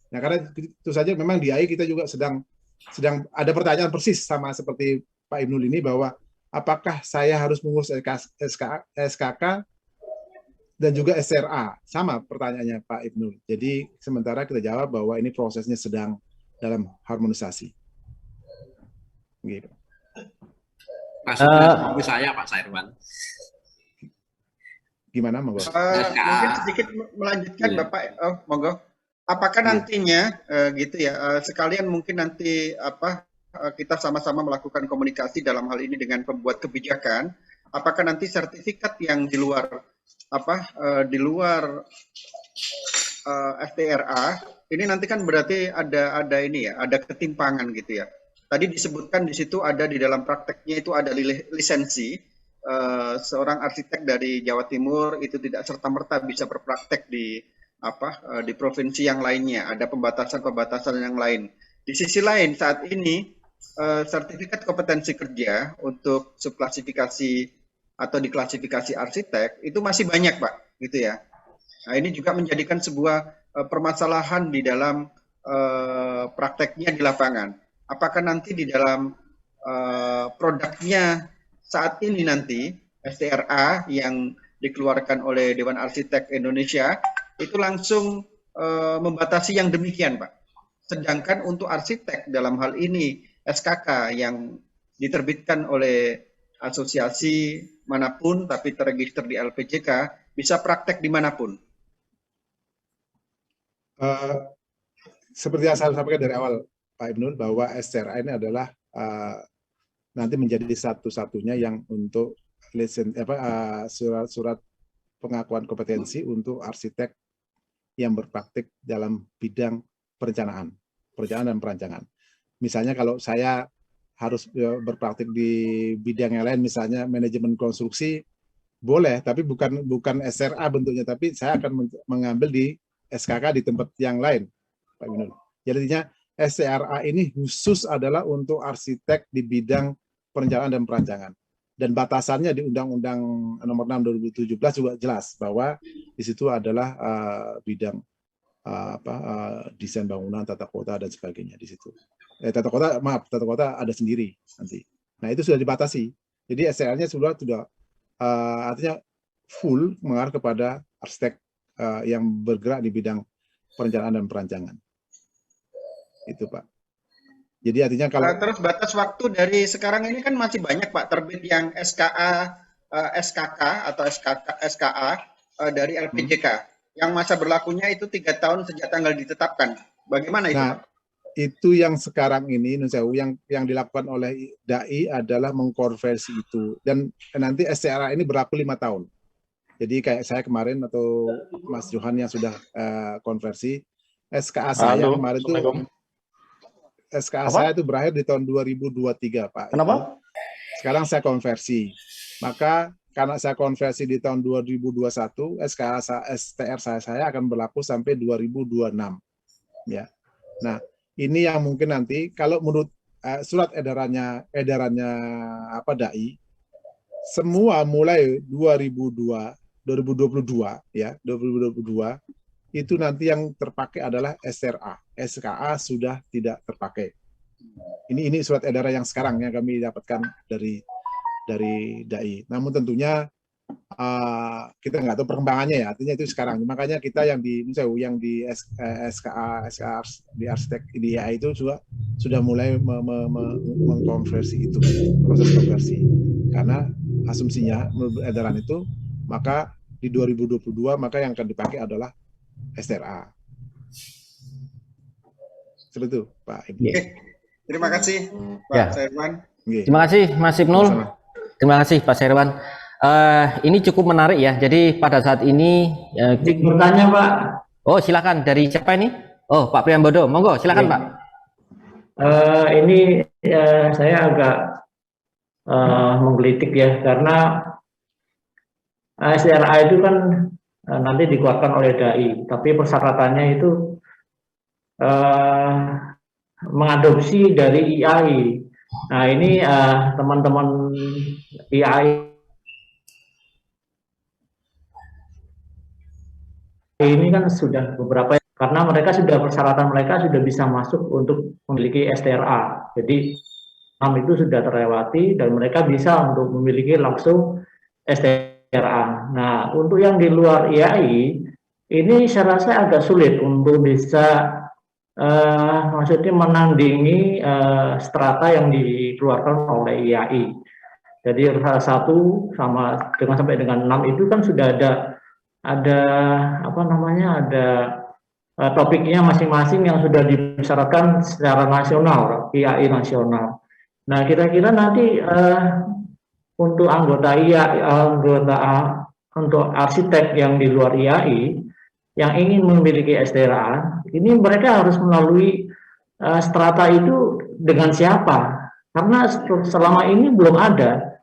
Nah, karena itu saja memang di AI kita juga sedang ada pertanyaan persis sama seperti Pak Ibnul ini, bahwa apakah saya harus mengurus SKK dan juga SRA, sama pertanyaannya Pak Ibnul. Jadi sementara kita jawab bahwa ini prosesnya sedang dalam harmonisasi. Gitu. Maksudnya saya Pak Sairwan. Gimana, monggo? Mungkin sedikit melanjutkan Bapak, monggo. Apakah nantinya gitu ya, sekalian mungkin nanti kita sama-sama melakukan komunikasi dalam hal ini dengan pembuat kebijakan, apakah nanti sertifikat yang di luar STRA ini nanti kan berarti ada ini ya, ada ketimpangan gitu ya. Tadi disebutkan di situ ada di dalam prakteknya itu ada lisensi, seorang arsitek dari Jawa Timur itu tidak serta-merta bisa berpraktek di provinsi yang lainnya, ada pembatasan-pembatasan yang lain. Di sisi lain saat ini sertifikat kompetensi kerja untuk subklasifikasi atau diklasifikasi arsitek itu masih banyak Pak, gitu ya. Nah ini juga menjadikan sebuah permasalahan di dalam prakteknya di lapangan. Apakah nanti di dalam produknya saat ini nanti STRA yang dikeluarkan oleh Dewan Arsitek Indonesia itu langsung membatasi yang demikian Pak. Sedangkan untuk arsitek dalam hal ini SKK yang diterbitkan oleh asosiasi manapun tapi terregister di LPJK bisa praktek dimanapun. Seperti yang saya sampaikan dari awal Pak Ibnul, bahwa STRA ini adalah nanti menjadi satu-satunya yang untuk surat pengakuan kompetensi untuk arsitek yang berpraktik dalam bidang perencanaan dan perancangan. Misalnya kalau saya harus berpraktik di bidang yang lain, misalnya manajemen konstruksi, boleh, tapi bukan SRA bentuknya, tapi saya akan mengambil di SKK di tempat yang lain, Pak Winul. Jadinya STRA ini khusus adalah untuk arsitek di bidang perencanaan dan perancangan. Dan batasannya di Undang-Undang Nomor 6 2017 juga jelas bahwa di situ adalah bidang desain bangunan, tata kota dan sebagainya di situ. Tata kota ada sendiri nanti. Nah, itu sudah dibatasi. Jadi STRA-nya sudah artinya full mengarah kepada arsitek yang bergerak di bidang perencanaan dan perancangan. Itu, Pak. Jadi artinya kalau terus batas waktu dari sekarang ini kan masih banyak, Pak, terbit yang SKK atau SKA dari LPJK. Yang masa berlakunya itu 3 tahun sejak tanggal ditetapkan. Bagaimana itu, Pak? Itu yang sekarang ini, yang dilakukan oleh DAI adalah mengkonversi itu. Dan nanti STRA ini berlaku 5 tahun. Jadi kayak saya kemarin atau Mas Johan yang sudah konversi, SKA saya kemarin itu SKA saya itu berakhir di tahun 2023, Pak. Kenapa? Sekarang saya konversi. Maka karena saya konversi di tahun 2021, STR saya akan berlaku sampai 2026. Ya. Nah, ini yang mungkin nanti kalau menurut surat edarannya DAI, semua mulai 2022 ya, 2022 itu nanti yang terpakai adalah SRA. SKA sudah tidak terpakai. Ini surat edaran yang sekarang yang kami dapatkan dari DAI. Namun tentunya kita nggak tahu perkembangannya ya. Artinya itu sekarang. Makanya kita yang di SKA di arsitek di DAI itu juga sudah mulai mengkonversi itu, proses konversi. Karena asumsinya menurut edaran itu, maka di 2022 maka yang akan dipakai adalah STRA. Seperti itu, Pak Ibu. Oke. Terima kasih, Pak Sairwan. Terima kasih, Mas Ibnul. Terima kasih, Pak Sairwan. Ini cukup menarik ya. Jadi pada saat ini bertanya, Pak. Oh, silakan. Dari siapa ini? Oh, Pak Priambodo. Monggo, silakan, Pak. Ini saya agak menggelitik ya, karena STRA itu kan nanti dikeluarkan oleh DAI, tapi persyaratannya itu mengadopsi dari IAI. Nah, ini teman-teman IAI ini kan sudah beberapa, karena mereka sudah persyaratan mereka sudah bisa masuk untuk memiliki STRA. Jadi 6 itu sudah terlewati dan mereka bisa untuk memiliki langsung STRA. Nah, untuk yang di luar IAI ini saya rasa agak sulit untuk bisa maksudnya menandingi strata yang dikeluarkan oleh IAI. Jadi salah satu sampai dengan 6 itu kan sudah ada apa namanya, ada topiknya masing-masing yang sudah disyaratkan secara nasional, IAI nasional. Nah, kira-kira nanti untuk anggota IAI, untuk arsitek yang di luar IAI yang ingin memiliki STRA, ini mereka harus melalui strata itu dengan siapa? Karena selama ini belum ada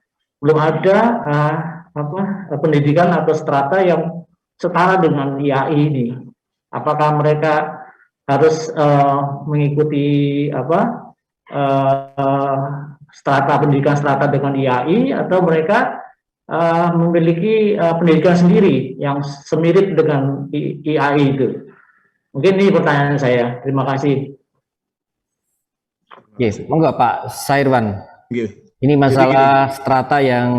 pendidikan atau strata yang setara dengan IAI ini. Apakah mereka harus mengikuti pendidikan strata dengan IAI, atau mereka memiliki pendidikan sendiri yang semirip dengan IAI itu? Mungkin ini pertanyaan saya. Terima kasih. Yes, monggo Pak Sairwan. Yes. Ini masalah strata yang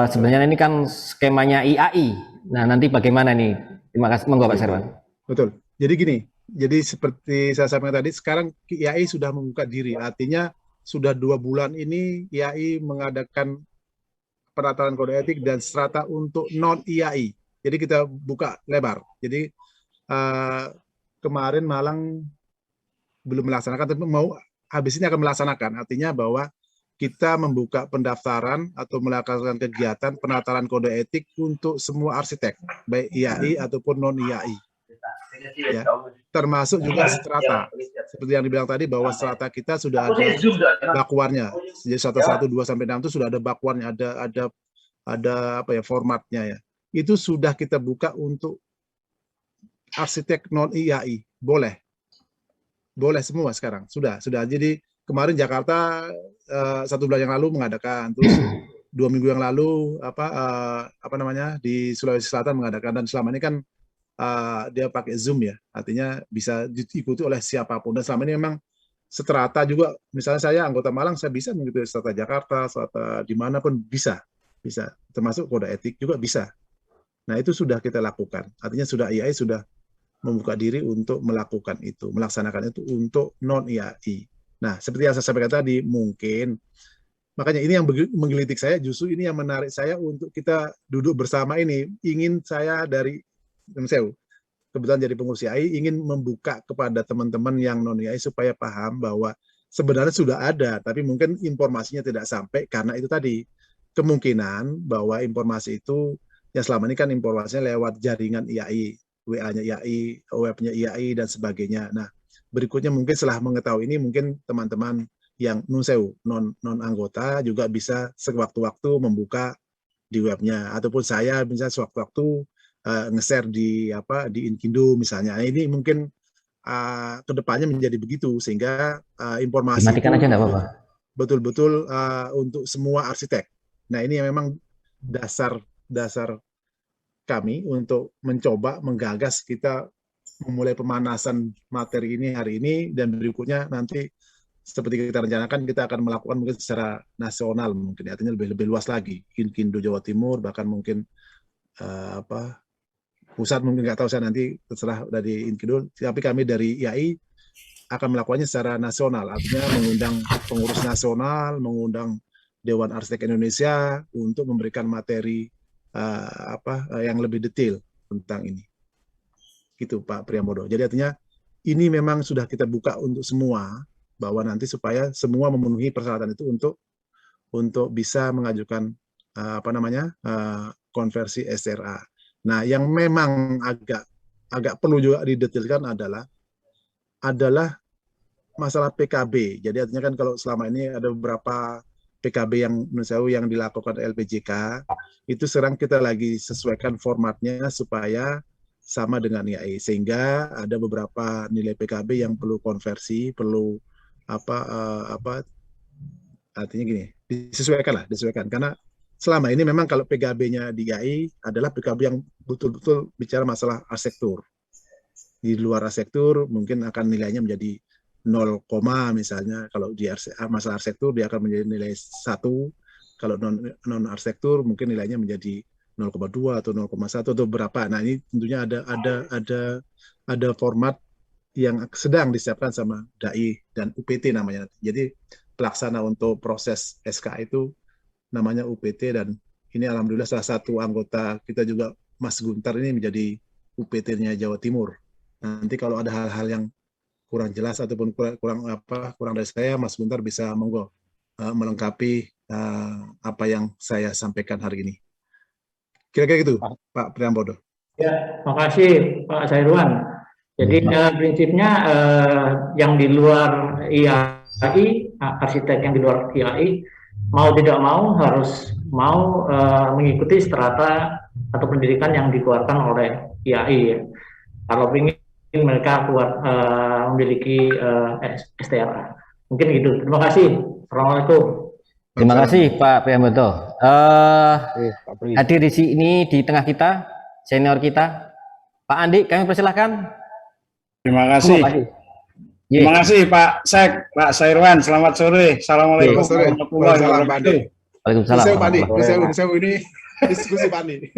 sebenarnya ini kan skemanya IAI. Nah, nanti bagaimana nih? Terima kasih, monggo Pak Sairwan. Betul. Jadi gini, jadi seperti saya sampaikan tadi, sekarang IAI sudah membuka diri. Artinya sudah 2 bulan ini IAI mengadakan penataran kode etik dan strata untuk non IAI. Jadi kita buka lebar. Jadi kemarin Malang belum melaksanakan, tapi habis ini akan melaksanakan. Artinya bahwa kita membuka pendaftaran atau melakukan kegiatan penataran kode etik untuk semua arsitek, baik IAI ataupun non IAI. Ya. termasuk juga strata. Seperti yang dibilang tadi bahwa strata kita sudah ada bakuannya. Jadi 1, 2 sampai 6 itu sudah ada bakuannya, ada apa ya, formatnya ya. Itu sudah kita buka untuk arsitek non IAI. Boleh semua sekarang. Sudah. Jadi kemarin Jakarta 1 bulan yang lalu mengadakan, terus 2 minggu yang lalu apa namanya di Sulawesi Selatan mengadakan, dan selama ini kan dia pakai Zoom ya, artinya bisa diikuti oleh siapapun. Dan selama ini memang strata juga, misalnya saya anggota Malang, saya bisa mengikuti strata Jakarta, strata dimanapun bisa, termasuk kode etik juga bisa. Nah itu sudah kita lakukan, artinya sudah IAI sudah membuka diri untuk melakukan itu, melaksanakan itu untuk non IAI. Nah seperti yang saya sampaikan tadi, mungkin makanya ini yang menggelitik saya, justru ini yang menarik saya untuk kita duduk bersama ini. Ingin saya dari kebetulan jadi pengurus IAI, ingin membuka kepada teman-teman yang non IAI supaya paham bahwa sebenarnya sudah ada, tapi mungkin informasinya tidak sampai karena itu tadi, kemungkinan bahwa informasi itu yang selama ini kan informasinya lewat jaringan IAI, WA-nya IAI, webnya IAI dan sebagainya. Nah, berikutnya mungkin setelah mengetahui ini, mungkin teman-teman yang non anggota juga bisa sewaktu-waktu membuka di webnya, ataupun saya misalnya sewaktu-waktu nge-share di Inkindo misalnya. Nah, ini mungkin kedepannya menjadi begitu, sehingga informasi dimatikan aja nggak apa-apa. Betul-betul untuk semua arsitek. Nah ini memang dasar kami untuk mencoba menggagas kita memulai pemanasan materi ini hari ini, dan berikutnya nanti seperti kita rencanakan kita akan melakukan mungkin secara nasional, mungkin artinya lebih luas lagi, Inkindo Jawa Timur, bahkan mungkin pusat mungkin nggak tahu saya, nanti terserah dari Inkido, tapi kami dari IAI akan melakukannya secara nasional, artinya mengundang pengurus nasional, mengundang Dewan Arsitek Indonesia untuk memberikan materi yang lebih detail tentang ini. Gitu Pak Priambodo. Jadi artinya ini memang sudah kita buka untuk semua, bahwa nanti supaya semua memenuhi persyaratan itu untuk bisa mengajukan konversi SRA. Nah, yang memang agak perlu juga didetailkan adalah masalah PKB. Jadi artinya kan kalau selama ini ada beberapa PKB yang dilakukan LPJK, itu sekarang kita lagi sesuaikan formatnya supaya sama dengan IAI, sehingga ada beberapa nilai PKB yang perlu konversi, perlu artinya gini, disesuaikan karena selama ini memang kalau PKB-nya di IAI adalah PKB yang betul-betul bicara masalah arsitektur. Di luar arsitektur mungkin akan nilainya menjadi 0, misalnya. Kalau di masalah arsitektur dia akan menjadi nilai 1. Kalau non arsitektur mungkin nilainya menjadi 0,2 atau 0,1 atau berapa. Nah ini tentunya ada format yang sedang disiapkan sama DAI dan UPT namanya. Jadi pelaksana untuk proses SK itu namanya UPT, dan ini alhamdulillah salah satu anggota kita juga, Mas Guntar, ini menjadi UPT-nya Jawa Timur. Nanti kalau ada hal-hal yang kurang jelas ataupun kurang dari saya, Mas Guntar bisa monggo melengkapi apa yang saya sampaikan hari ini. Kira-kira gitu, Pak Priambodo. Ya, makasih Pak Sairwan. Jadi prinsipnya yang di luar IAI, arsitek yang di luar IAI, mau tidak mau harus mengikuti strata atau pendidikan yang dikeluarkan oleh IAI. Ya. Kalau ingin mereka memiliki STRA. Mungkin gitu. Terima kasih. Assalamualaikum. Terima kasih Pak Priambodo. Hadir di sini di tengah kita, senior kita, Pak Andi, kami persilahkan. Terima kasih. Terima kasih Pak Sek, Pak Sairwan. Selamat sore. Assalamualaikum warahmatullahi wabarakatuh. Waalaikumsalam. Ini diskusi Pak Andi.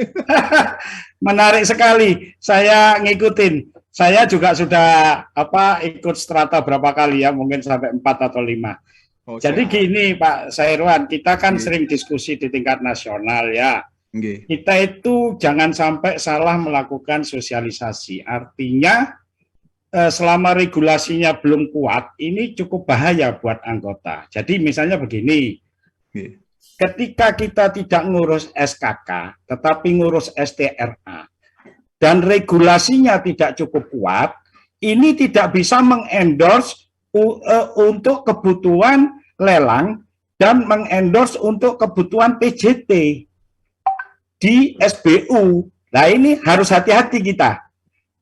Menarik sekali. Saya ngikutin. Saya juga sudah ikut strata berapa kali ya, mungkin sampai 4 atau 5. Jadi gini Pak Sairwan, kita kan sering diskusi di tingkat nasional ya. Kita itu jangan sampai salah melakukan sosialisasi. Artinya selama regulasinya belum kuat, ini cukup bahaya buat anggota. Jadi misalnya begini, ketika kita tidak ngurus SKK, tetapi ngurus STRA, dan regulasinya tidak cukup kuat, ini tidak bisa mengendorse untuk kebutuhan lelang dan mengendorse untuk kebutuhan PJT di SBU. Nah, ini harus hati-hati kita.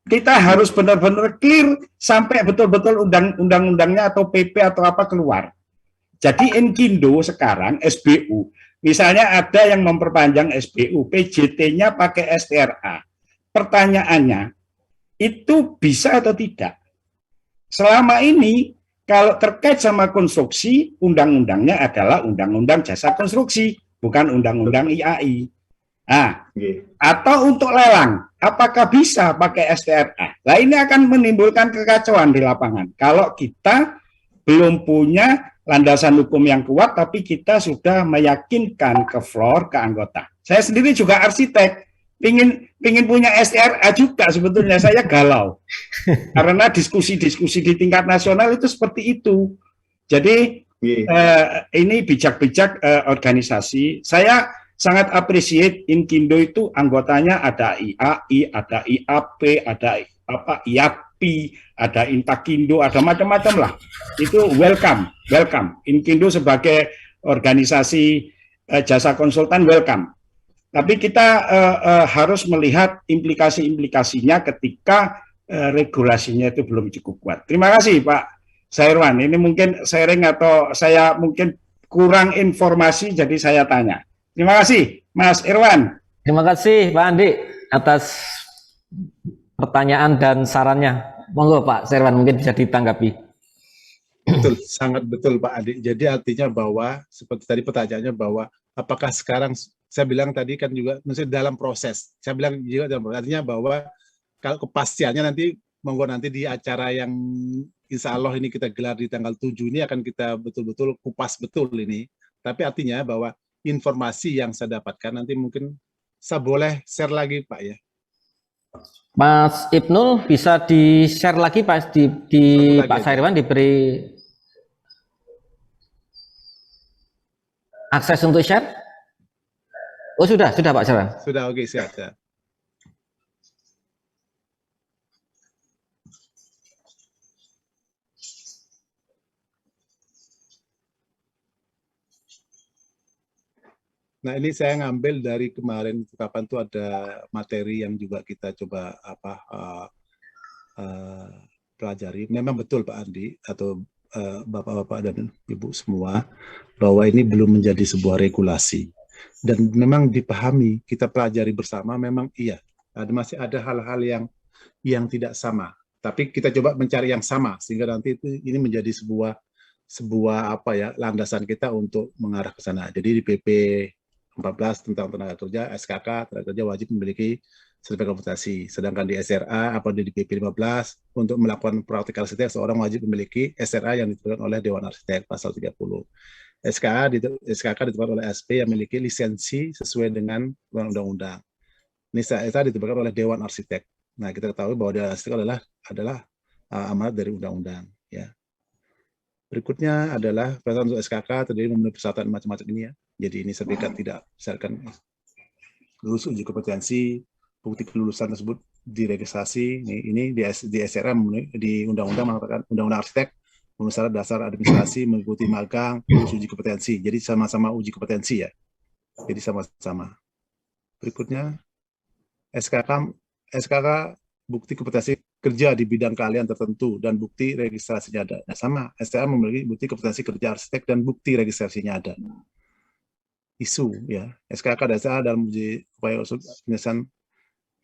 Kita harus benar-benar clear sampai betul-betul undang-undangnya atau PP atau apa keluar. Jadi Inkindo sekarang SBU, misalnya ada yang memperpanjang SBU, PJT-nya pakai STRA. Pertanyaannya, itu bisa atau tidak? Selama ini, kalau terkait sama konstruksi, undang-undangnya adalah Undang-Undang Jasa Konstruksi, bukan Undang-Undang IAI. Nah, atau untuk lelang, apakah bisa pakai STRA? Nah, ini akan menimbulkan kekacauan di lapangan. Kalau kita belum punya landasan hukum yang kuat, tapi kita sudah meyakinkan ke floor, ke anggota. Saya sendiri juga arsitek, pingin punya STRA juga sebetulnya, saya galau. Karena diskusi-diskusi di tingkat nasional itu seperti itu. Jadi ini bijak-bijak organisasi. Saya sangat appreciate Inkindo itu anggotanya ada IAI, ada IAP, ada IAPI, ada Intakindo, ada macam-macam lah. Itu welcome. Inkindo sebagai organisasi jasa konsultan welcome. Tapi kita harus melihat implikasi-implikasinya ketika regulasinya itu belum cukup kuat. Terima kasih Pak Sairwan. Ini mungkin sharing atau saya mungkin kurang informasi, jadi saya tanya. Terima kasih Mas Irwan. Terima kasih Pak Andi atas pertanyaan dan sarannya. Monggo Pak Sairwan mungkin bisa ditanggapi. Betul, sangat betul Pak Andi. Jadi artinya bahwa seperti tadi pertanyaannya bahwa apakah sekarang saya bilang tadi kan juga maksudnya dalam proses. Saya bilang juga dalam proses. Artinya bahwa kalau kepastiannya nanti monggo nanti di acara yang insya Allah ini kita gelar di tanggal 7 ini akan kita betul-betul kupas betul ini. Tapi artinya bahwa informasi yang saya dapatkan nanti mungkin saya boleh share lagi Pak ya. Mas Ibnul bisa di-share lagi Pak di Pak Sairwan diberi akses untuk share? Oh sudah Pak Sairwan. Sudah, oke, siap. Nah ini saya ngambil dari kemarin kapan tuh ada materi yang juga kita coba pelajari. Memang betul Pak Andi atau Bapak-bapak dan Ibu semua bahwa ini belum menjadi sebuah regulasi. Dan memang dipahami, kita pelajari bersama, memang iya, masih ada hal-hal yang tidak sama. Tapi kita coba mencari yang sama, sehingga nanti ini menjadi sebuah landasan kita untuk mengarah ke sana. Jadi di PP 14 tentang tenaga kerja, SKK, tenaga kerja wajib memiliki sertifikat komputasi. Sedangkan di SRA, di PP 15, untuk melakukan praktikal arsitek, seorang wajib memiliki SRA yang ditentukan oleh Dewan Arsitek, pasal 30. SKK ditentukan oleh SP yang memiliki lisensi sesuai dengan undang-undang. NISA ditentukan oleh Dewan Arsitek. Nah, kita ketahui bahwa Dewan Arsitek adalah amanat dari undang-undang. Ya. Berikutnya adalah persyaratan untuk SKK terdiri memenuhi persyaratan macam-macam ini ya. Jadi ini sertifikat tidak misalkan lulus uji kompetensi, bukti kelulusan tersebut diregistrasi. Ini di SRA di undang-undang mengatakan undang-undang arsitek memenuhi syarat dasar administrasi, mengikuti magang, lulus uji kompetensi. Jadi sama-sama uji kompetensi ya. Jadi sama-sama. Berikutnya SKK bukti kompetensi kerja di bidang keahlian tertentu dan bukti registrasinya ada. Nah, sama, STRA memiliki bukti kompetensi kerja arsitek dan bukti registrasinya ada. Isu ya, SKK dasar dalam uji upaya penyelesaian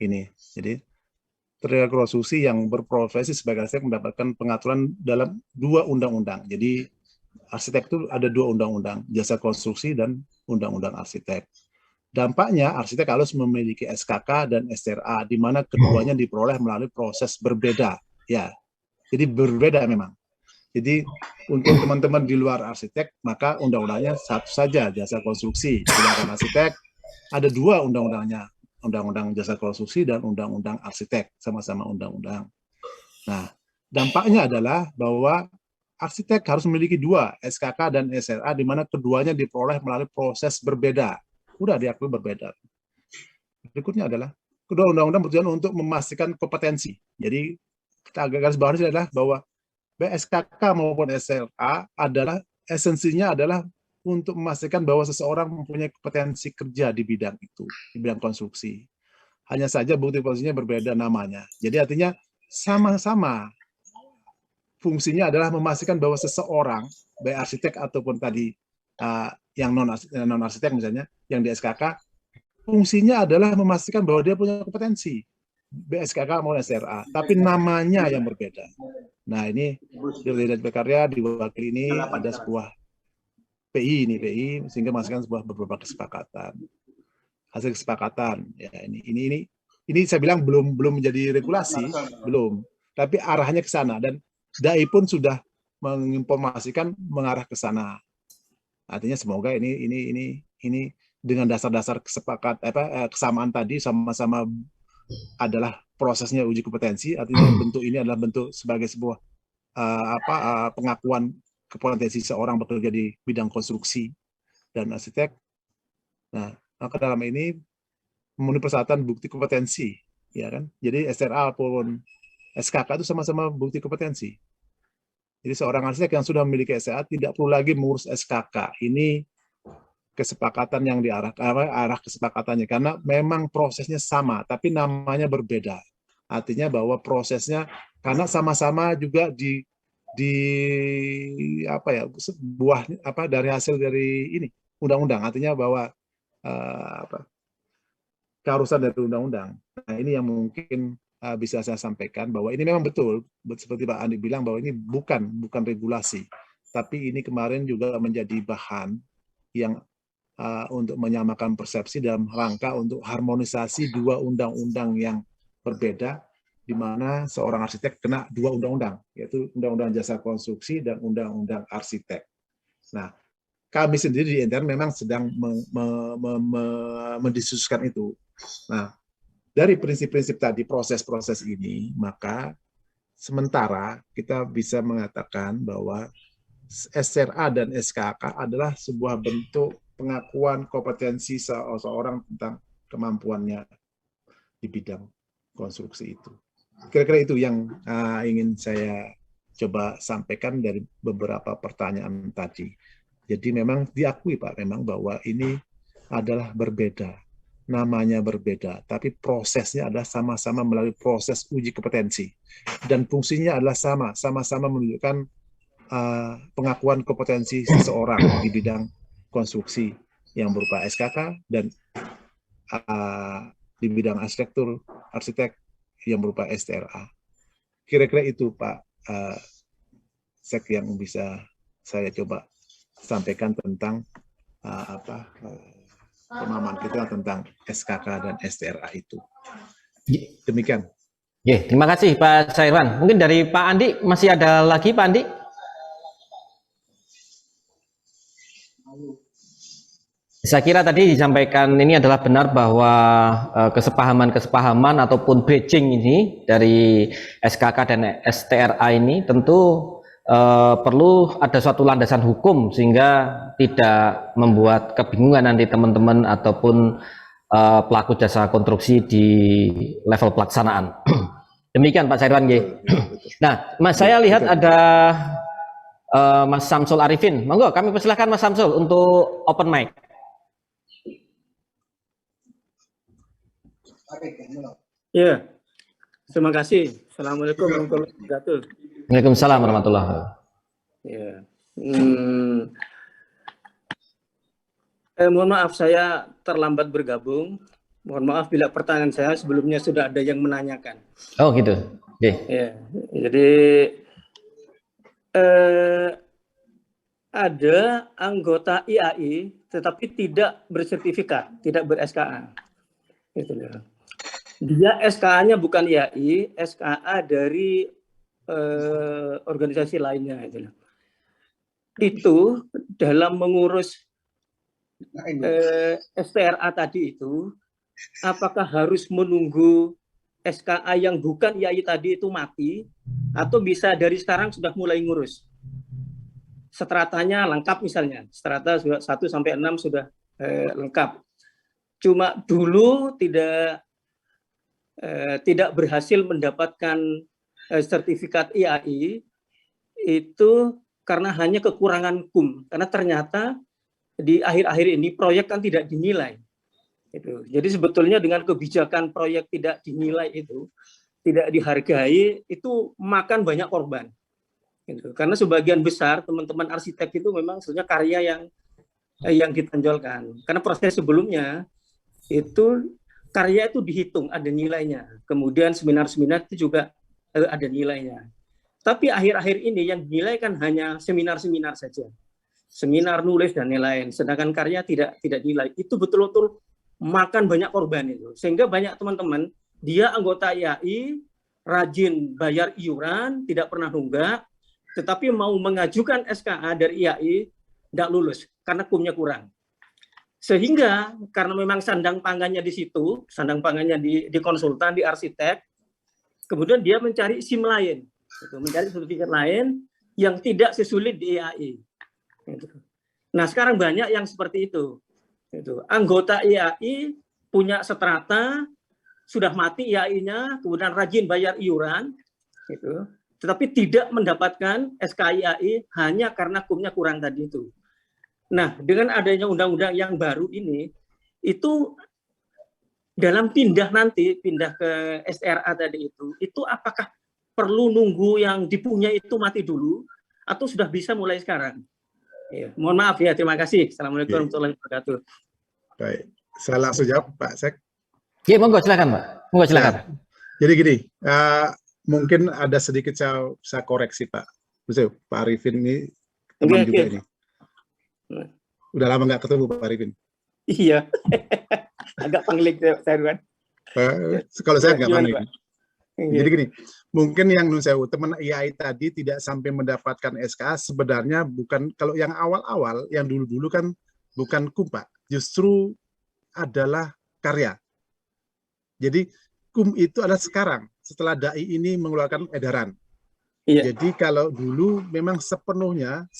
ini. Jadi tenaga konstruksi yang berprofesi sebagai arsitek mendapatkan pengaturan dalam 2 undang-undang. Jadi arsitek itu ada 2 undang-undang, jasa konstruksi dan undang-undang arsitek. Dampaknya arsitek harus memiliki SKK dan STRA, di mana keduanya diperoleh melalui proses berbeda. Ya, jadi berbeda memang. Jadi untuk teman-teman di luar arsitek, maka undang-undangnya satu saja, jasa konstruksi. Sedangkan arsitek ada 2 undang-undangnya, undang-undang jasa konstruksi dan undang-undang arsitek, sama-sama undang-undang. Nah, dampaknya adalah bahwa arsitek harus memiliki 2, SKK dan SRA, di mana keduanya diperoleh melalui proses berbeda. Udah diakui berbeda. Berikutnya adalah kedua undang-undang bertujuan untuk memastikan kompetensi. Jadi kita agak garis bawahi adalah bahwa SKK maupun SLA adalah esensinya adalah untuk memastikan bahwa seseorang mempunyai kompetensi kerja di bidang itu, di bidang konstruksi. Hanya saja bukti posisinya berbeda namanya. Jadi artinya sama-sama fungsinya adalah memastikan bahwa seseorang, baik arsitek ataupun tadi yang non arsitek misalnya, yang di SKK, fungsinya adalah memastikan bahwa dia punya kompetensi, BSKK maupun SRA, tapi namanya yang berbeda. Nah ini dari Berkarya diwakili ini ada sebuah PI sehingga menghasilkan beberapa kesepakatan. Hasil kesepakatan ya ini saya bilang belum menjadi regulasi, belum, tapi arahnya ke sana dan DAI pun sudah menginformasikan mengarah ke sana. Artinya semoga ini dengan dasar-dasar kesamaan tadi sama-sama adalah prosesnya uji kompetensi, artinya bentuk ini adalah bentuk sebagai sebuah pengakuan kompetensi seorang bekerja di bidang konstruksi dan arsitek. Nah, maka dalam ini memenuhi persyaratan bukti kompetensi, ya kan? Jadi SRA maupun SKK itu sama-sama bukti kompetensi. Jadi seorang arsitek yang sudah memiliki SRA tidak perlu lagi mengurus SKK. Ini kesepakatan yang arah kesepakatannya, karena memang prosesnya sama, tapi namanya berbeda. Artinya bahwa prosesnya karena sama-sama juga dari hasil dari ini undang-undang, artinya bahwa keharusan dari undang-undang. Nah ini yang mungkin bisa saya sampaikan bahwa ini memang betul seperti Pak Andi bilang bahwa ini bukan regulasi, tapi ini kemarin juga menjadi bahan yang untuk menyamakan persepsi dalam rangka untuk harmonisasi dua undang-undang yang berbeda, di mana seorang arsitek kena dua undang-undang, yaitu Undang-Undang Jasa Konstruksi dan Undang-Undang Arsitek. Nah, kami sendiri di intern memang sedang mendiskusikan itu. Nah, dari prinsip-prinsip tadi, proses-proses ini, maka sementara kita bisa mengatakan bahwa SRA dan SKK adalah sebuah bentuk pengakuan kompetensi seseorang tentang kemampuannya di bidang konstruksi itu. Kira-kira itu yang ingin saya coba sampaikan dari beberapa pertanyaan tadi. Jadi memang diakui Pak, memang bahwa ini adalah berbeda. Namanya berbeda, tapi prosesnya adalah sama-sama melalui proses uji kompetensi. Dan fungsinya adalah sama-sama menunjukkan pengakuan kompetensi seseorang di bidang konstruksi yang berupa SKK dan di bidang arsitek yang berupa STRA. Kira-kira itu Pak Sek yang bisa saya coba sampaikan tentang pemahaman kita tentang SKK dan STRA itu. Demikian. Terima kasih Pak Sairwan. Mungkin dari Pak Andi masih ada lagi Pak Andi? Saya kira tadi disampaikan ini adalah benar bahwa kesepahaman ataupun bridging ini dari SKK dan STRA ini tentu perlu ada suatu landasan hukum sehingga tidak membuat kebingungan nanti teman-teman ataupun pelaku jasa konstruksi di level pelaksanaan. Demikian Pak Sairwan. Nah, Mas, saya lihat ada Mas Samsul Arifin. Monggo kami persilahkan Mas Samsul untuk open mic. Ya, terima kasih. Assalamualaikum warahmatullahi wabarakatuh. Waalaikumsalam warahmatullahi wabarakatuh. Ya. Mohon maaf saya terlambat bergabung. Mohon maaf bila pertanyaan saya sebelumnya sudah ada yang menanyakan. Oh gitu. Ya, jadi ada anggota IAI tetapi tidak bersertifikat, tidak ber-SKA. Gitu loh. Dia SKA-nya bukan IAI, SKA dari organisasi lainnya. Gitu. Itu dalam mengurus STRA tadi itu, apakah harus menunggu SKA yang bukan IAI tadi itu mati, atau bisa dari sekarang sudah mulai ngurus? Stratanya lengkap misalnya, strata 1 sampai 6 sudah lengkap. Cuma dulu tidak berhasil mendapatkan sertifikat IAI itu karena hanya kekurangan KUM, karena ternyata di akhir-akhir ini proyek kan tidak dinilai. Jadi sebetulnya dengan kebijakan proyek tidak dinilai itu, tidak dihargai, itu makan banyak korban. Karena sebagian besar teman-teman arsitek itu memang sebenarnya karya yang ditonjolkan. Karena proses sebelumnya itu karya itu dihitung, ada nilainya. Kemudian seminar-seminar itu juga ada nilainya. Tapi akhir-akhir ini yang dinilai kan hanya seminar-seminar saja. Seminar, nulis, dan lain-lain. Sedangkan karya tidak dinilai. Itu betul-betul makan banyak korban itu. Sehingga banyak teman-teman, dia anggota IAI, rajin bayar iuran, tidak pernah nunggak, tetapi mau mengajukan SKA dari IAI, tidak lulus, karena KUM-nya kurang. Sehingga karena memang sandang pangannya di situ, sandang pangannya di konsultan, di arsitek, kemudian dia mencari SIM lain, mencari sertifikat lain yang tidak sesulit di IAI. Nah sekarang banyak yang seperti itu. Anggota IAI punya strata, sudah mati IAI-nya, kemudian rajin bayar iuran, tetapi tidak mendapatkan SKIAI hanya karena KUM-nya kurang tadi itu. Nah, dengan adanya undang-undang yang baru ini, itu dalam pindah ke STRA tadi itu apakah perlu nunggu yang dipunya itu mati dulu, atau sudah bisa mulai sekarang? Ya, mohon maaf ya, terima kasih. Assalamualaikum warahmatullahi wabarakatuh. Baik, saya langsung jawab, Pak Sek. Ya, monggo silakan, Pak. Monggo silakan. Nah, jadi gini, mungkin ada sedikit saya koreksi, Pak. Betul, Pak Arifin ini teman juga ini. Udah lama nggak ketemu Pak Arifin. Iya, agak pangling saya Ruan. Kalau saya nggak pangling. Jadi gini, mungkin yang nun sewu teman IAI tadi tidak sampai mendapatkan SKA sebenarnya bukan, kalau yang awal-awal, yang dulu-dulu kan bukan KUM, Pak, justru adalah karya. Jadi KUM itu adalah sekarang setelah DAI ini mengeluarkan edaran. Iya. Jadi kalau dulu memang sepenuhnya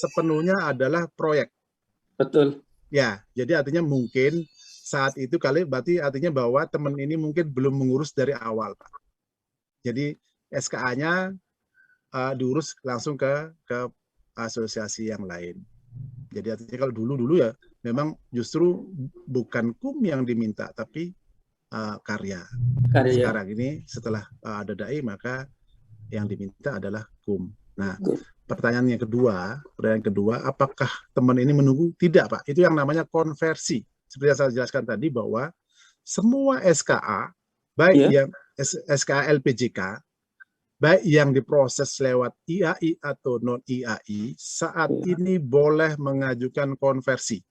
adalah proyek. Betul. Ya, jadi artinya mungkin saat itu kali berarti artinya bahwa teman ini mungkin belum mengurus dari awal, Pak. Jadi SKA-nya diurus langsung ke asosiasi yang lain. Jadi artinya kalau dulu ya memang justru bukan KUM yang diminta, tapi karya. Sekarang ini setelah ada DAI maka yang diminta adalah KUM. Nah, pertanyaan kedua, apakah teman ini menunggu? Tidak, Pak. Itu yang namanya konversi. Seperti yang saya jelaskan tadi bahwa semua SKA, baik yang SKA LPJK, baik yang diproses lewat IAI atau non IAI, saat ini boleh mengajukan konversi.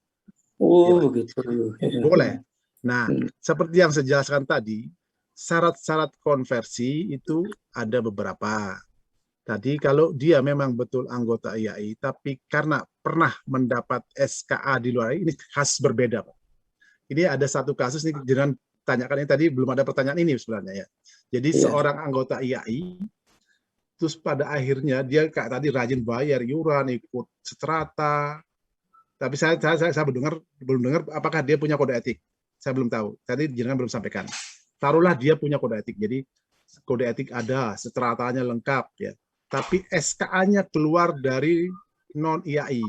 Oh, gitu. Boleh. Nah, seperti yang saya jelaskan tadi, syarat-syarat konversi itu ada beberapa. Tadi kalau dia memang betul anggota IAI, tapi karena pernah mendapat SKA di luar ini khas berbeda, Pak. Ini ada satu kasus nih, jangan tanyakan ini tadi, belum ada pertanyaan ini sebenarnya ya. Jadi seorang anggota IAI, terus pada akhirnya dia kayak tadi rajin bayar iuran, ikut strata. Tapi saya belum dengar apakah dia punya kode etik. Saya belum tahu. Tadi jangan belum sampaikan. Taruhlah dia punya kode etik. Jadi kode etik ada, stratanya lengkap ya. Tapi SKA-nya keluar dari non IAI.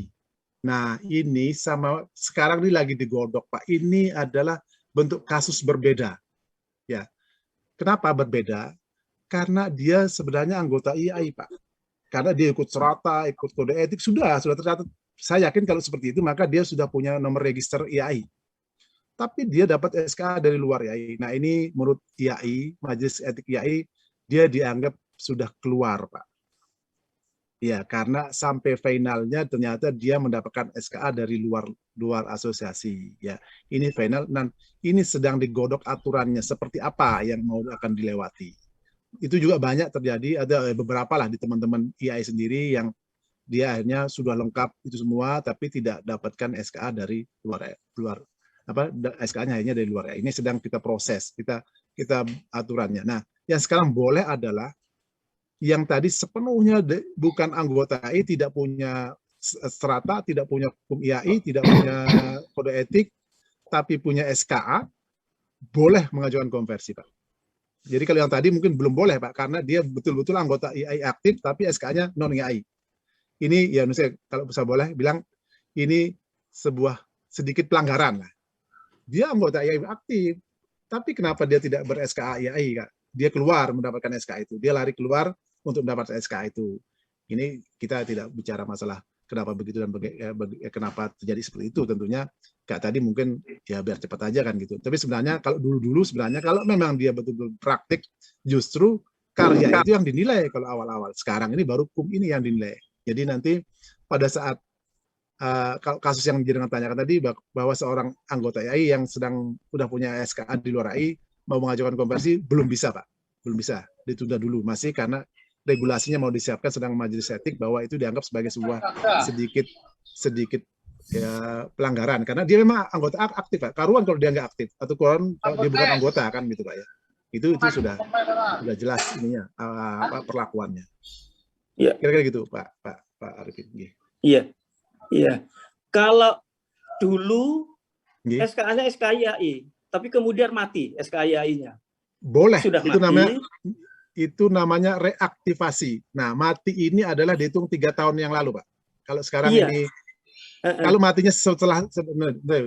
Nah, ini sama sekarang ini lagi digodok, Pak. Ini adalah bentuk kasus berbeda. Ya. Kenapa berbeda? Karena dia sebenarnya anggota IAI, Pak. Karena dia ikut strata, ikut kode etik, sudah tercatat. Saya yakin kalau seperti itu, maka dia sudah punya nomor register IAI. Tapi dia dapat SKA dari luar IAI. Nah, ini menurut IAI, Majelis Etik IAI, dia dianggap sudah keluar, Pak. Ya, karena sampai finalnya ternyata dia mendapatkan SKA dari luar asosiasi. Ya, ini final dan ini sedang digodok aturannya seperti apa yang mau akan dilewati. Itu juga banyak terjadi, ada beberapa lah di teman-teman IAI sendiri yang dia akhirnya sudah lengkap itu semua, tapi tidak dapatkan SKA dari luar SKA-nya hanya dari luar. Ini sedang kita proses, kita aturannya. Nah, yang sekarang boleh adalah yang tadi sepenuhnya bukan anggota IAI, tidak punya strata, tidak punya hukum IAI, tidak punya kode etik, tapi punya SKA, boleh mengajukan konversi, Pak. Jadi kalau yang tadi mungkin belum boleh Pak, karena dia betul-betul anggota IAI aktif, tapi SK-nya non IAI. Ini ya misalnya kalau bisa boleh bilang ini sebuah sedikit pelanggaran lah. Dia anggota IAI aktif, tapi kenapa dia tidak ber-SKA IAI Kak? Dia keluar mendapatkan SK itu, dia lari keluar untuk mendapatkan SK itu. Ini kita tidak bicara masalah kenapa begitu dan kenapa terjadi seperti itu. Tentunya Kak tadi mungkin ya biar cepat aja kan gitu. Tapi sebenarnya kalau dulu sebenarnya kalau memang dia betul-betul praktik, justru karya itu yang dinilai kalau awal-awal. Sekarang ini baru kum ini yang dinilai. Jadi nanti pada saat kalau kasus yang jenengan tanyakan tadi bahwa seorang anggota IAI yang sedang udah punya SKA di luar IAI mau mengajukan konversi, belum bisa Pak, belum bisa, ditunda dulu, masih karena regulasinya mau disiapkan sedang majelis etik bahwa itu dianggap sebagai sebuah sedikit ya, pelanggaran, karena dia memang anggota aktif Pak. Karuan kalau dia nggak aktif atau karuan kalau dia bukan anggota kan gitu Pak ya, itu sudah jelas ininya perlakuannya. Iya. Kira-kira gitu Pak Arifin. Iya. Kalau dulu SK-nya SKIAI, tapi kemudian mati SKIAI-nya. Boleh. Sudah itu mati. Itu namanya reaktivasi. Nah, mati ini adalah dihitung 3 tahun yang lalu, Pak. Kalau sekarang ini, kalau matinya setelah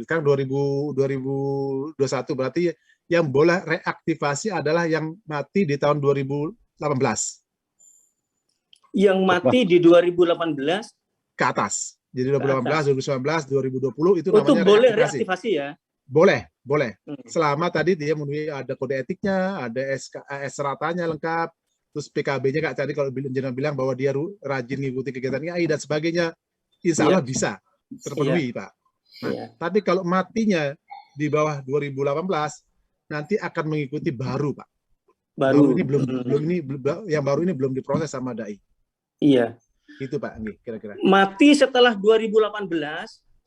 sekarang 2021 berarti yang boleh reaktivasi adalah yang mati di tahun 2018. Yang mati di 2018 ke atas. Jadi 2018, 2019, 2020 itu namanya boleh reaktivasi ya? Boleh. Selama tadi dia memenuhi ada kode etiknya, ada SKS ratanya lengkap, terus PKB-nya Kak tadi kalau jenengan bilang bahwa dia rajin mengikuti kegiatan IAI dan sebagainya, insya Allah bisa terpenuhi Pak. Nah, tapi kalau matinya di bawah 2018 nanti akan mengikuti baru Pak. Baru ini yang baru ini belum diproses sama DAI. Iya. Itu Pak, kira-kira. Mati setelah 2018,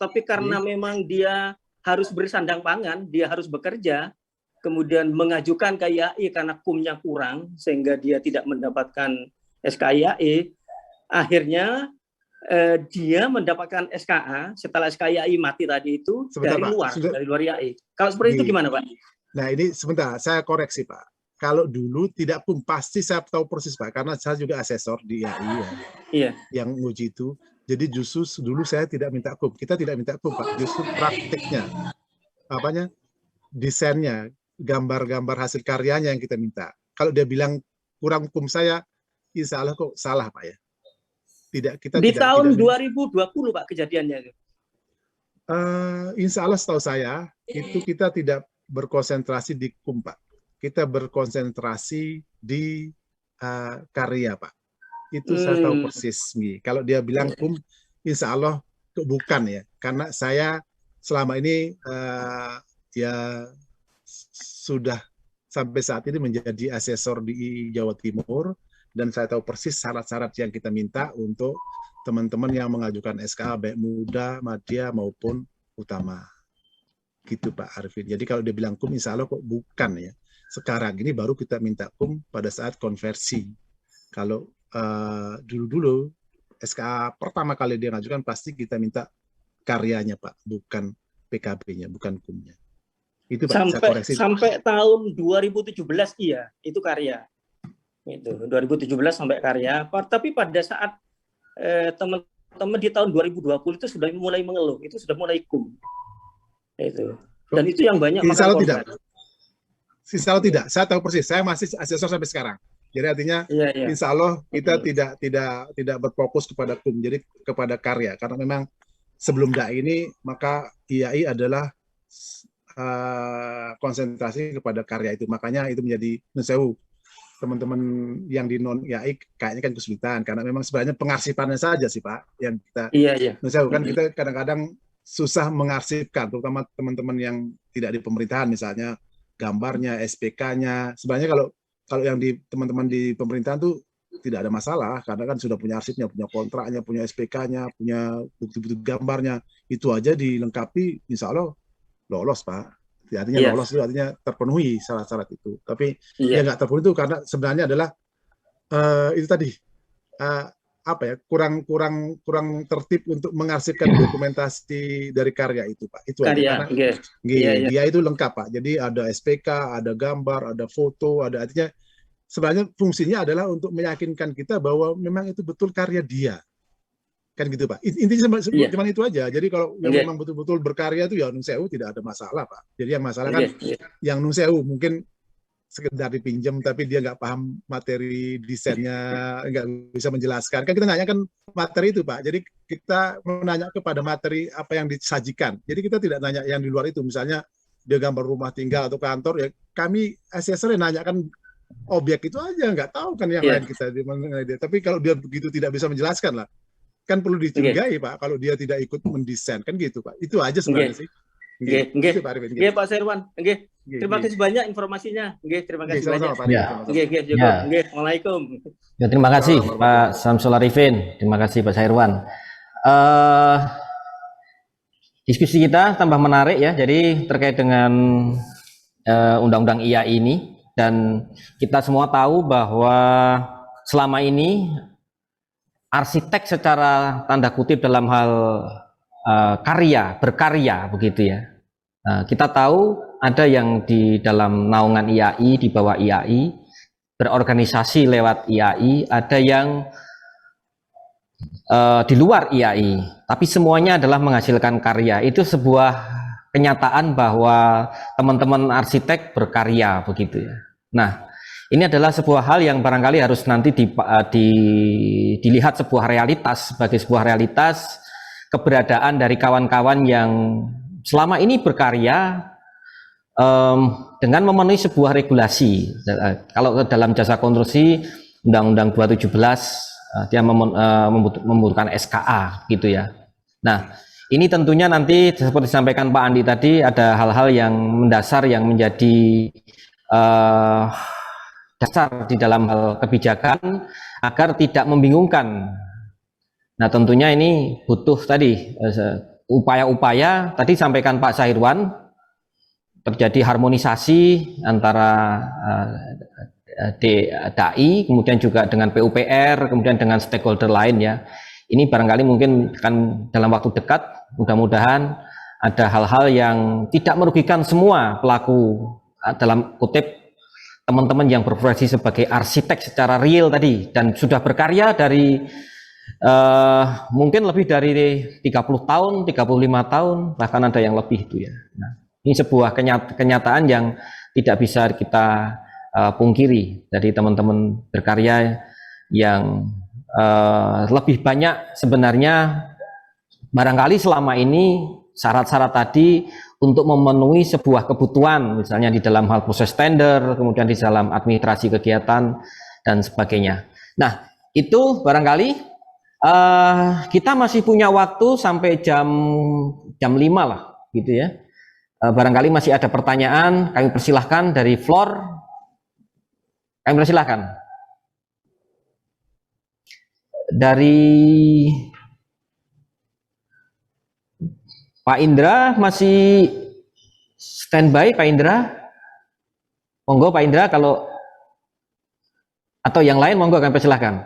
tapi karena memang dia harus bersandang pangan, dia harus bekerja, kemudian mengajukan ke IAI karena kumnya kurang, sehingga dia tidak mendapatkan SKIAI, akhirnya dia mendapatkan SKA setelah SKIAI mati tadi itu dari luar IAI. Kalau seperti itu gimana Pak? Nah ini sebentar, saya koreksi Pak. Kalau dulu tidak kum, pasti saya tahu persis Pak, karena saya juga asesor di IAI yang uji itu. Jadi justru dulu saya tidak minta kum, kita tidak minta kum Pak, justru praktiknya, desainnya, gambar-gambar hasil karyanya yang kita minta. Kalau dia bilang kurang kum saya, insya Allah kok salah Pak ya. Di tahun 2020 Pak kejadiannya. Insya Allah setahu saya itu kita tidak berkonsentrasi di kum Pak. Kita berkonsentrasi di karya Pak. Itu saya tahu persis. Kalau dia bilang kum, insya Allah bukan ya. Karena saya selama ini ya sudah sampai saat ini menjadi asesor di Jawa Timur, dan saya tahu persis syarat-syarat yang kita minta untuk teman-teman yang mengajukan SKA, baik muda, madya maupun utama. Gitu Pak Arifin. Jadi kalau dia bilang kum, insya Allah kok bukan ya. Sekarang ini baru kita minta kum pada saat konversi. Kalau dulu-dulu SKA pertama kali dia ngajukan pasti kita minta karyanya Pak, bukan PKB-nya, bukan kumnya. Itu Pak, saya koreksi. Sampai tahun 2017 iya, itu karya. Itu 2017 sampai karya. Tapi pada saat teman-teman di tahun 2020 itu sudah mulai mengeluh, itu sudah mulai kum. Itu. Dan itu yang banyak makan korban. Insya Allah tidak, saya tahu persis. Saya masih asesor sampai sekarang. Jadi artinya, insya Allah kita tidak berfokus kepada kum, jadi kepada karya. Karena memang sebelum DAI ini, maka IAI adalah konsentrasi kepada karya itu. Makanya itu menjadi nusewu. Teman-teman yang di non IAI kayaknya kan kesulitan. Karena memang sebenarnya pengarsipannya saja sih Pak. Yang kita, nusewu kan kita kadang-kadang susah mengarsipkan, terutama teman-teman yang tidak di pemerintahan misalnya, gambarnya, SPK-nya. Sebenarnya kalau yang di teman-teman di pemerintahan tuh tidak ada masalah, karena kan sudah punya arsipnya, punya kontraknya, punya SPK-nya, punya bukti-bukti gambarnya. Itu aja dilengkapi, insya Allah lolos Pak. Artinya lolos itu artinya terpenuhi syarat-syarat itu. Tapi ya nggak terpenuhi itu karena sebenarnya adalah itu tadi apa ya, kurang tertib untuk mengarsipkan dokumentasi dari karya itu, Pak. Itu aja. Karya, Karena Iya. dia itu lengkap, Pak. Jadi ada SPK, ada gambar, ada foto, ada artinya sebenarnya fungsinya adalah untuk meyakinkan kita bahwa memang itu betul karya dia. Kan gitu, Pak. Intinya cuma itu aja. Jadi kalau yang memang betul-betul berkarya itu ya Nun Sewu tidak ada masalah, Pak. Jadi yang masalah kan yang Nun Sewu mungkin sekedar dipinjam tapi dia nggak paham materi desainnya, nggak bisa menjelaskan. Kan kita nanya kan materi itu, Pak. Jadi kita menanya kepada materi apa yang disajikan. Jadi kita tidak nanya yang di luar itu. Misalnya dia gambar rumah tinggal atau kantor, ya kami assessor nanyakan objek itu aja, nggak tahu kan yang lain kita. Tapi kalau dia begitu tidak bisa menjelaskan lah, kan perlu dicurigai, Pak, kalau dia tidak ikut mendesain, kan gitu, Pak. Itu aja sebenarnya sih. Pak Sairwan. Terima kasih banyak informasinya. Terima kasih banyak. Assalamualaikum. Ya, terima kasih Pak Samsul Arifin. Terima kasih Pak Sairwan. Diskusi kita tambah menarik ya. Jadi terkait dengan undang-undang IAI ini, dan kita semua tahu bahwa selama ini arsitek secara tanda kutip dalam hal berkarya begitu ya. Kita tahu ada yang di dalam naungan IAI, di bawah IAI, berorganisasi lewat IAI, ada yang di luar IAI, tapi semuanya adalah menghasilkan karya. Itu sebuah kenyataan bahwa teman-teman arsitek berkarya begitu ya. Nah, ini adalah sebuah hal yang barangkali harus nanti dilihat sebuah realitas, sebagai sebuah realitas keberadaan dari kawan-kawan yang selama ini berkarya dengan memenuhi sebuah regulasi. Kalau dalam jasa konstruksi Undang-Undang 217 dia membutuhkan SKA gitu ya. Nah, ini tentunya nanti seperti disampaikan Pak Andi tadi, ada hal-hal yang mendasar yang menjadi dasar di dalam hal kebijakan agar tidak membingungkan. Nah, tentunya ini butuh tadi upaya-upaya, tadi sampaikan Pak Sairwan, terjadi harmonisasi antara DAI, kemudian juga dengan PUPR, kemudian dengan stakeholder lain ya. Ini barangkali mungkin akan dalam waktu dekat, mudah-mudahan ada hal-hal yang tidak merugikan semua pelaku, dalam kutip teman-teman yang berprofesi sebagai arsitek secara real tadi, dan sudah berkarya dari mungkin lebih dari 30 tahun, 35 tahun, bahkan ada yang lebih itu ya. Nah, ini sebuah kenyataan yang tidak bisa kita pungkiri dari teman-teman berkarya yang lebih banyak sebenarnya barangkali selama ini syarat-syarat tadi untuk memenuhi sebuah kebutuhan, misalnya di dalam hal proses tender, kemudian di dalam administrasi kegiatan dan sebagainya. Nah, itu barangkali kita masih punya waktu sampai jam 5 lah gitu ya. Barangkali masih ada pertanyaan, kami persilahkan dari floor. Kami persilahkan. Dari Pak Indra masih standby, Pak Indra. Monggo Pak Indra, kalau atau yang lain monggo kami persilahkan.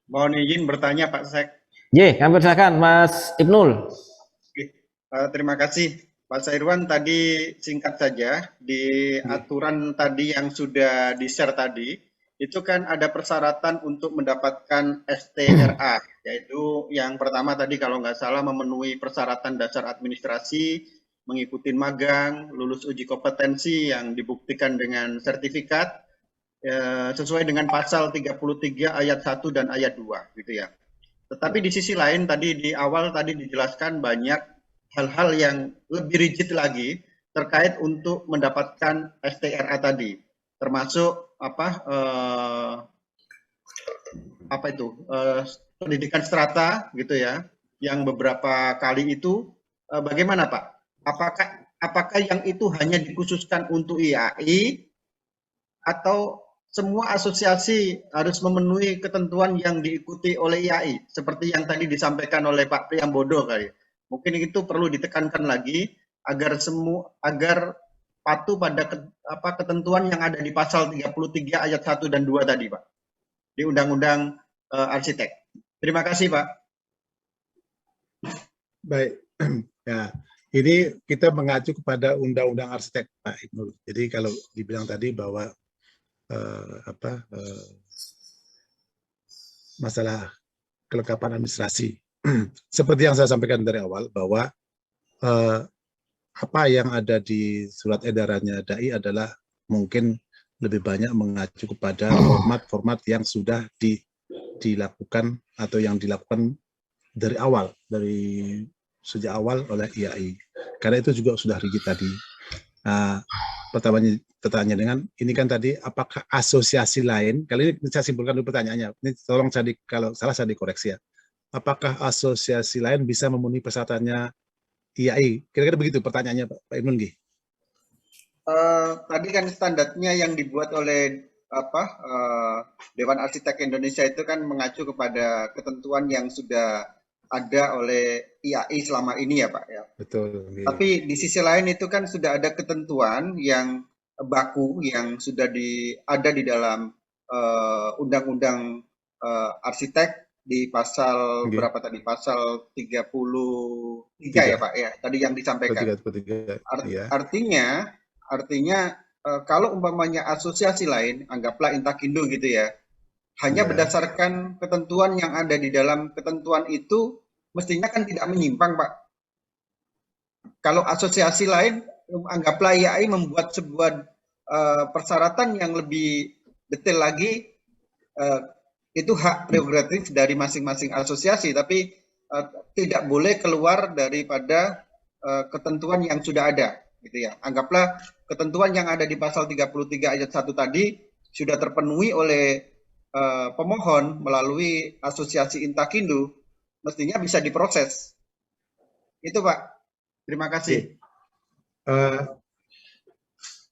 Mohon izin bertanya Pak Sek. Kami persilahkan Mas Ibnul. Terima kasih Pak Sairwan. Tadi singkat saja, di aturan tadi yang sudah di-share tadi, itu kan ada persyaratan untuk mendapatkan STRA, yaitu yang pertama tadi kalau nggak salah memenuhi persyaratan dasar administrasi, mengikuti magang, lulus uji kompetensi yang dibuktikan dengan sertifikat, sesuai dengan pasal 33 ayat 1 dan ayat 2 gitu ya. Tetapi di sisi lain tadi di awal tadi dijelaskan banyak hal-hal yang lebih rigid lagi terkait untuk mendapatkan STRA tadi, termasuk pendidikan strata gitu ya, yang beberapa kali itu bagaimana Pak? Apakah yang itu hanya dikhususkan untuk IAI atau semua asosiasi harus memenuhi ketentuan yang diikuti oleh IAI seperti yang tadi disampaikan oleh Pak Priambodo kali? Mungkin itu perlu ditekankan lagi agar patuh pada ketentuan yang ada di pasal 33 ayat 1 dan 2 tadi, Pak. di Undang-Undang Arsitek. Terima kasih, Pak. Baik, ya ini kita mengacu kepada Undang-Undang Arsitek, Pak Ibnu. Jadi kalau dibilang tadi bahwa masalah kelengkapan administrasi, seperti yang saya sampaikan dari awal bahwa apa yang ada di surat edarannya DAI adalah mungkin lebih banyak mengacu kepada format-format yang sudah dilakukan atau yang dilakukan dari awal, dari sejak awal oleh IAI. Karena itu juga sudah rigid tadi. Pertanyaannya dengan ini kan tadi, apakah asosiasi lain, kali ini saya simpulkan dulu pertanyaannya, ini tolong kalau salah saya dikoreksi ya. Apakah asosiasi lain bisa memenuhi persyaratannya IAI? Kira-kira begitu pertanyaannya Pak Ibnu. Tadi kan standarnya yang dibuat oleh Dewan Arsitek Indonesia itu kan mengacu kepada ketentuan yang sudah ada oleh IAI selama ini ya Pak ya. Betul. Tapi di sisi lain itu kan sudah ada ketentuan yang baku yang sudah ada di dalam Undang-Undang Arsitek di pasal berapa tadi? Pasal 33 ya Pak ya. Tadi yang disampaikan. 33, Artinya kalau umpamanya asosiasi lain, anggaplah Intakindo gitu ya, hanya berdasarkan ketentuan yang ada di dalam ketentuan itu, mestinya kan tidak menyimpang, Pak. Kalau asosiasi lain, anggaplah IAI membuat sebuah persyaratan yang lebih detail lagi, itu hak prerogatif dari masing-masing asosiasi, tapi tidak boleh keluar daripada ketentuan yang sudah ada. Gitu ya. Anggaplah ketentuan yang ada di pasal 33 ayat 1 tadi sudah terpenuhi oleh pemohon melalui asosiasi Intakindo, mestinya bisa diproses. Itu Pak. Terima kasih.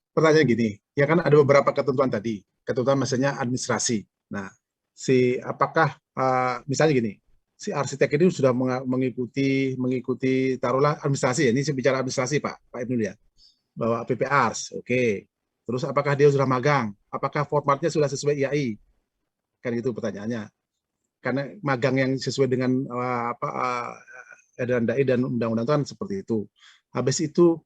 Pertanyaan gini, ya kan ada beberapa ketentuan tadi, ketentuan maksudnya administrasi. Nah, apakah misalnya gini, si arsitek ini sudah mengikuti taruhlah administrasi ya, ini saya bicara administrasi Pak Ibnu ya, bahwa PPARS, oke. Terus apakah dia sudah magang? Apakah formatnya sudah sesuai IAI? Kan itu pertanyaannya. Karena magang yang sesuai dengan edaran DAI dan undang-undang itu kan seperti itu. Habis itu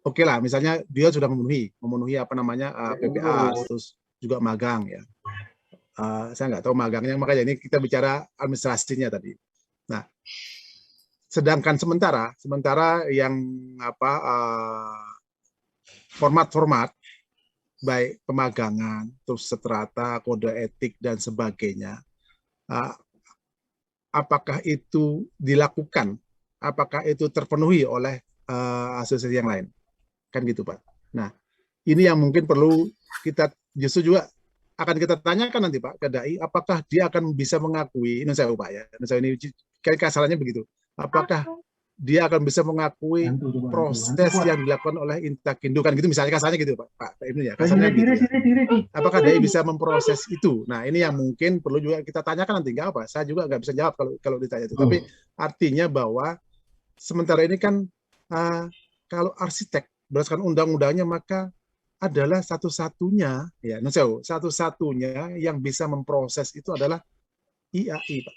oke lah, misalnya dia sudah memenuhi PPARS, terus juga magang ya. Saya nggak tahu magangnya, makanya ini kita bicara administrasinya tadi. Nah, sedangkan sementara yang format-format baik pemagangan, terus strata, kode etik dan sebagainya, apakah itu dilakukan? Apakah itu terpenuhi oleh asosiasi yang lain? Kan gitu Pak. Nah, ini yang mungkin perlu kita justru juga akan kita tanyakan nanti Pak ke DAI, apakah dia akan bisa mengakui, ini saya Pak ya, ini kayak kasarannya begitu, apakah dia akan bisa mengakui proses yang dilakukan oleh Intakindo, kan gitu misalnya kasarnya gitu Pak Ibnu ya, kasarnya gitu ya. Apakah DAI bisa memproses itu? Nah ini yang mungkin perlu juga kita tanyakan nanti, nggak apa, saya juga nggak bisa jawab kalau ditanya itu, tapi artinya bahwa sementara ini kan kalau arsitek berdasarkan undang-undangnya maka adalah satu-satunya satu-satunya yang bisa memproses itu adalah IAI Pak.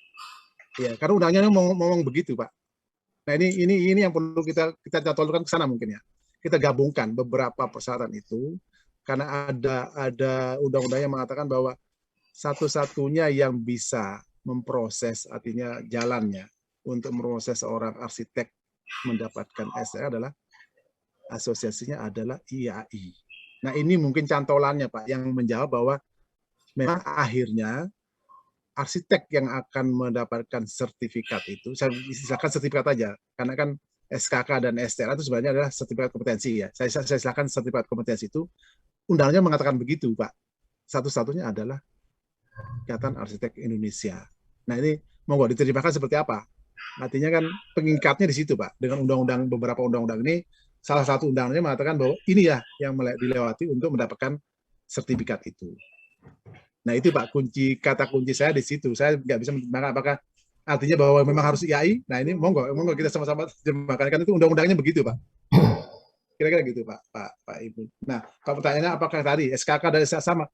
Ya, karena undangnya ngomong begitu Pak. Nah ini yang perlu kita catolkan ke sana mungkin ya. Kita gabungkan beberapa persyaratan itu karena ada undang-undang yang mengatakan bahwa satu-satunya yang bisa memproses, artinya jalannya untuk memproses seorang arsitek mendapatkan STR adalah asosiasinya adalah IAI. Nah ini mungkin cantolannya Pak yang menjawab bahwa memang akhirnya arsitek yang akan mendapatkan sertifikat itu, saya istilahkan sertifikat aja, karena kan SKK dan STR itu sebenarnya adalah sertifikat kompetensi ya. Saya istilahkan sertifikat kompetensi itu, undangnya mengatakan begitu Pak. Satu-satunya adalah Ikatan Arsitek Indonesia. Nah ini monggo diterjemahkan seperti apa? Artinya kan pengikatnya di situ Pak. Dengan undang-undang, beberapa undang-undang ini, salah satu undang-undangnya mengatakan bahwa ini ya yang dilewati untuk mendapatkan sertifikat itu. Nah itu Pak, kata kunci saya di situ. Saya nggak bisa menterjemahkan apakah artinya bahwa memang harus IAI. Nah ini monggo kita sama-sama terjemahkan, kan itu undang-undangnya begitu Pak. Kira-kira gitu Pak Ibu. Nah kalau pertanyaannya apakah tadi SKK dan SKK sama?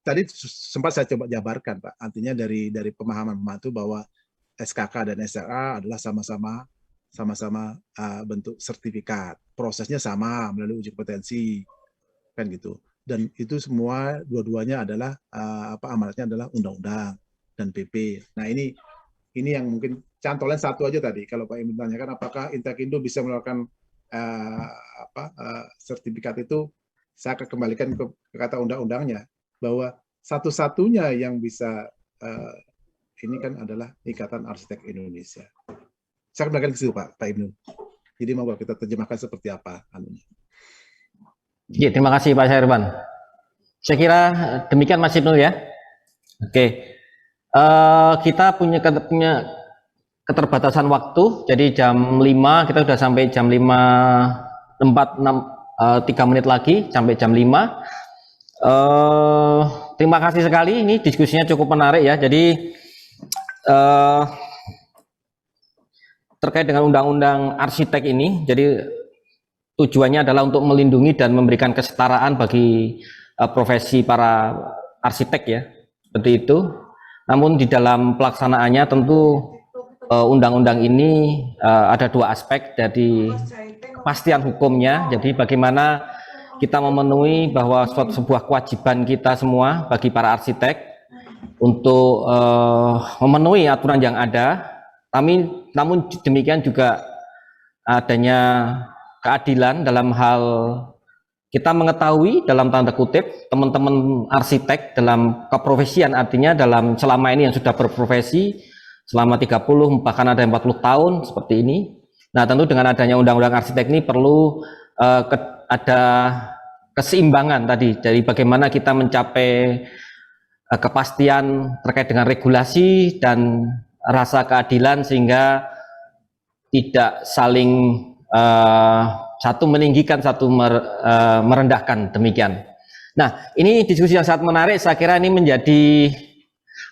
tadi sempat saya coba jabarkan, Pak. Artinya dari pemahaman pembantu bahwa SKK dan SRA adalah sama-sama bentuk sertifikat. Prosesnya sama melalui uji kompetensi, kan gitu. Dan itu semua dua-duanya adalah amanatnya adalah undang-undang dan PP. Nah ini yang mungkin cantolan satu aja tadi. Kalau Pak Imin tanyakan apakah Intakindo bisa melakukan sertifikat itu, saya akan kembalikan ke kata undang-undangnya bahwa satu-satunya yang bisa ini kan adalah Ikatan Arsitek Indonesia. Saya kembalikan ke situ Pak Ibnu. Jadi mau kita terjemahkan seperti apa anunya. Ya, terima kasih Pak Syahirwan. Saya kira demikian Mas Ibnu ya. Oke. Kita punya keterbatasan waktu, jadi jam 5 kita sudah sampai jam 5.46 3 menit lagi sampai jam 5. Terima kasih sekali, ini diskusinya cukup menarik ya. Jadi terkait dengan undang-undang arsitek ini, jadi tujuannya adalah untuk melindungi dan memberikan kesetaraan bagi profesi para arsitek ya, seperti itu. Namun di dalam pelaksanaannya tentu undang-undang ini ada dua aspek, dari kepastian hukumnya, jadi bagaimana kita memenuhi bahwa sebuah kewajiban kita semua bagi para arsitek untuk memenuhi aturan yang ada. Namun demikian juga adanya keadilan dalam hal kita mengetahui dalam tanda kutip teman-teman arsitek dalam keprofesian, artinya dalam selama ini yang sudah berprofesi selama 30 bahkan ada 40 tahun seperti ini. Nah tentu dengan adanya undang-undang arsitek ini perlu ada keseimbangan tadi, dari bagaimana kita mencapai kepastian terkait dengan regulasi dan rasa keadilan sehingga tidak saling satu meninggikan, satu merendahkan, demikian. Nah, ini diskusi yang sangat menarik. Saya kira ini menjadi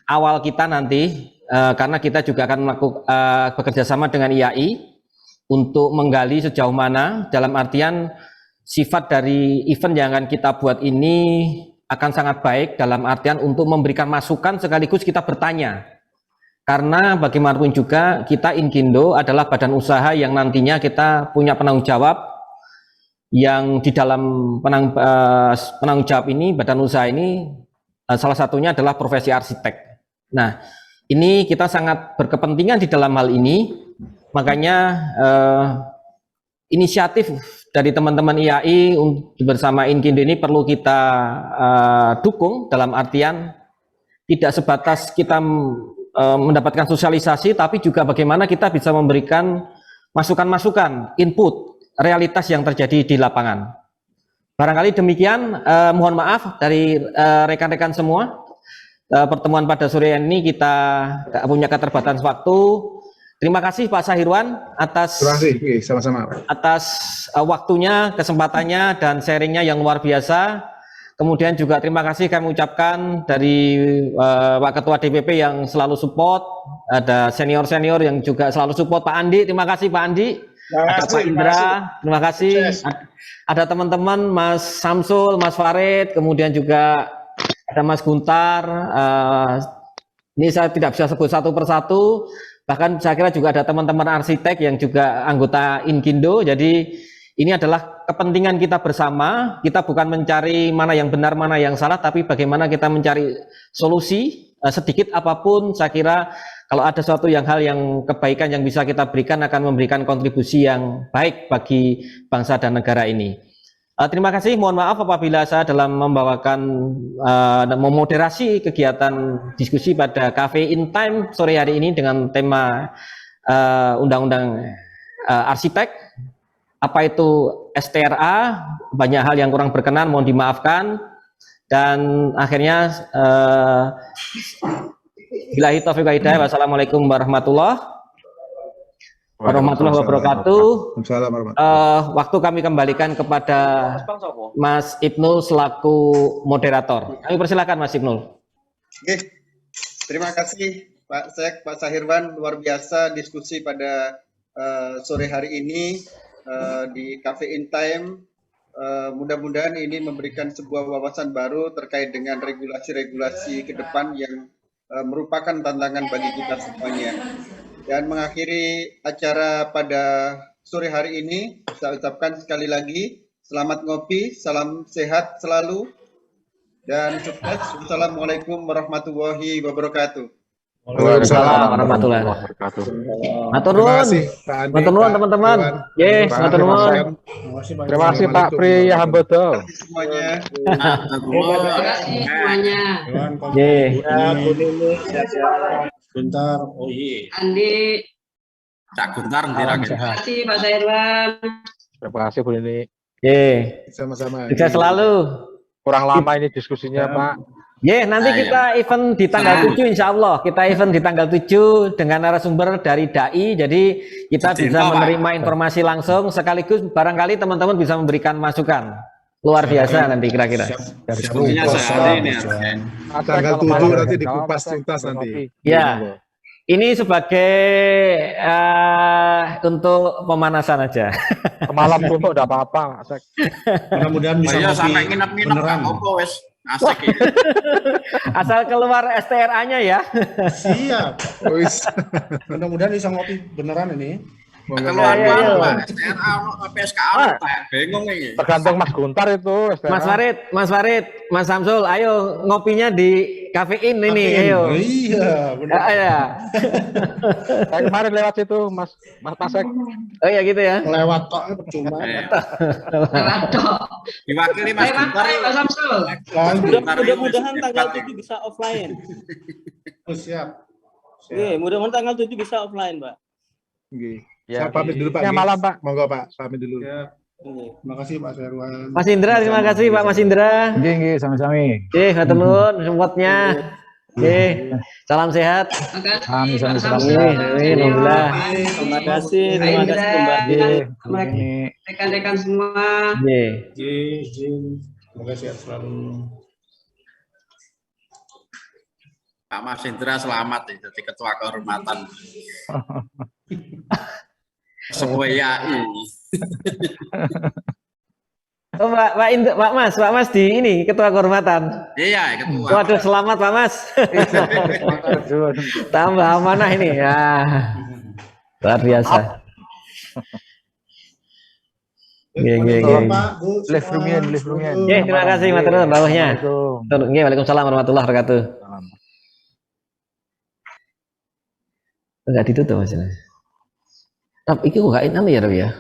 awal kita nanti, karena kita juga akan bekerja sama dengan IAI untuk menggali sejauh mana, dalam artian sifat dari event yang akan kita buat ini akan sangat baik dalam artian untuk memberikan masukan sekaligus kita bertanya. Karena bagaimanapun juga kita Inkindo adalah badan usaha yang nantinya kita punya penanggung jawab, yang di dalam penanggung jawab ini, badan usaha ini salah satunya adalah profesi arsitek. Nah, ini kita sangat berkepentingan di dalam hal ini, makanya inisiatif dari teman-teman IAI bersama Inkindo ini perlu kita dukung, dalam artian tidak sebatas kita mendapatkan sosialisasi, tapi juga bagaimana kita bisa memberikan masukan-masukan, input, realitas yang terjadi di lapangan. Barangkali demikian, mohon maaf dari rekan-rekan semua. Pertemuan pada sore ini kita punya keterbatasan waktu. Terima kasih Pak Syahirwan atas sama-sama atas waktunya, kesempatannya dan sharingnya yang luar biasa. Kemudian juga terima kasih kami ucapkan dari Pak Ketua DPP yang selalu support, ada senior-senior yang juga selalu support, Pak Andi, terima kasih Pak Andi, ada Pak Indra, terima kasih, ada teman-teman Mas Samsul, Mas Farid, kemudian juga ada Mas Guntar, ini saya tidak bisa sebut satu persatu, bahkan saya kira juga ada teman-teman arsitek yang juga anggota Inkindo. Jadi ini adalah kepentingan kita bersama. Kita bukan mencari mana yang benar, mana yang salah, tapi bagaimana kita mencari solusi. Sedikit apapun, saya kira kalau ada suatu hal yang kebaikan yang bisa kita berikan akan memberikan kontribusi yang baik bagi bangsa dan negara ini. Terima kasih, mohon maaf apabila saya dalam membawakan dan memoderasi kegiatan diskusi pada Cafe in Time sore hari ini dengan tema Undang-Undang Arsitek. Apa itu STRA, banyak hal yang kurang berkenan, mohon dimaafkan. Dan akhirnya billahi taufiq wal hidayah, wassalamualaikum warahmatullahi wabarakatuh. Waktu kami kembalikan kepada Mas Ibnu selaku moderator. Kami persilakan Mas Ibnu. Oke, terima kasih Pak Sek, Pak Syahirwan, luar biasa diskusi pada sore hari ini di Cafe in Time. mudah-mudahan ini memberikan sebuah wawasan baru terkait dengan regulasi-regulasi ke depan yang merupakan tantangan bagi kita semuanya. Dan mengakhiri acara pada sore hari ini, saya ucapkan sekali lagi selamat ngopi, salam sehat selalu, dan sukses. Wassalamualaikum warahmatullahi wabarakatuh. Waalaikumsalam warahmatullahi wabarakatuh. Matur nuwun. Matur nuwun teman-teman. Nggih, matur nuwun. Terima kasih Pak Pri Hambodo. Semuanya. Terima kasih semuanya. Nggih. Bentar, oh iya. Andi, Cak Guntar terima kasih Pak Sairwan. Terima kasih Bu Nini. Nggih. Sama-sama. Sukses selalu. Kurang lama ini diskusinya Pak. Nanti kita event di tanggal 7 insya Allah. Kita event di tanggal 7 dengan narasumber dari DAI. Jadi kita bisa menerima informasi langsung sekaligus barangkali teman-teman bisa memberikan masukan. Luar biasa nanti kira-kira. Tanggal 7 nanti dikupas tuntas nanti. Ya. Ini sebagai untuk pemanasan aja. Malam pun udah apa-apa. Mudah-mudahan bisa ngopi sampai nginep-nginep beneran. apa wes asik ini. Asal keluar STRA-nya ya. Siap. Mudah-mudahan bisa ngopi beneran ini. Keluar Pak STRA tapi SKA bingung ini. Tergantung Mas Guntar itu. Mas Farid, Mas Samsul, ayo ngopinya di kafein ini, ayo. Iya, benar. Ya. Saya kemarin lewat situ Mas Pasek. Oh ya gitu ya. Lewat tok percuma. Diwakili Mas Guntar. Pak Samsul. Mudah-mudahan tanggal 7 bisa offline. Siap. Mudah-mudahan tanggal 7 bisa offline, Pak. Nggih. Ya, Saya pamit dulu Pak. malam Pak. Monggo Pak, pamit dulu. Terima kasih Pak Sairwan. Mas Indra, terima kasih Pak Mas Indra. Nggih, sami-sami. Matur nuwun supportnya. Salam sehat. Amin, Pak Amin, alhamdulillah. Terima kasih kembali. Rekan-rekan semua. Semoga sehat selalu. Pak Mas Indra selamat jadi ketua kehormatan. Sebuah YAI. Oh, Pak Mas di ini ketua kehormatan. Iya, ketua. Waduh, selamat Pak Mas. Tambah amanah ini ya. Luar biasa. Live roomnya. Terima kasih matur nuwun rawuhnya. Waalaikumsalam warahmatullahi wabarakatuh. Enggak ditutup Mas. Tapi iki kok gak enak ya, Rob ya?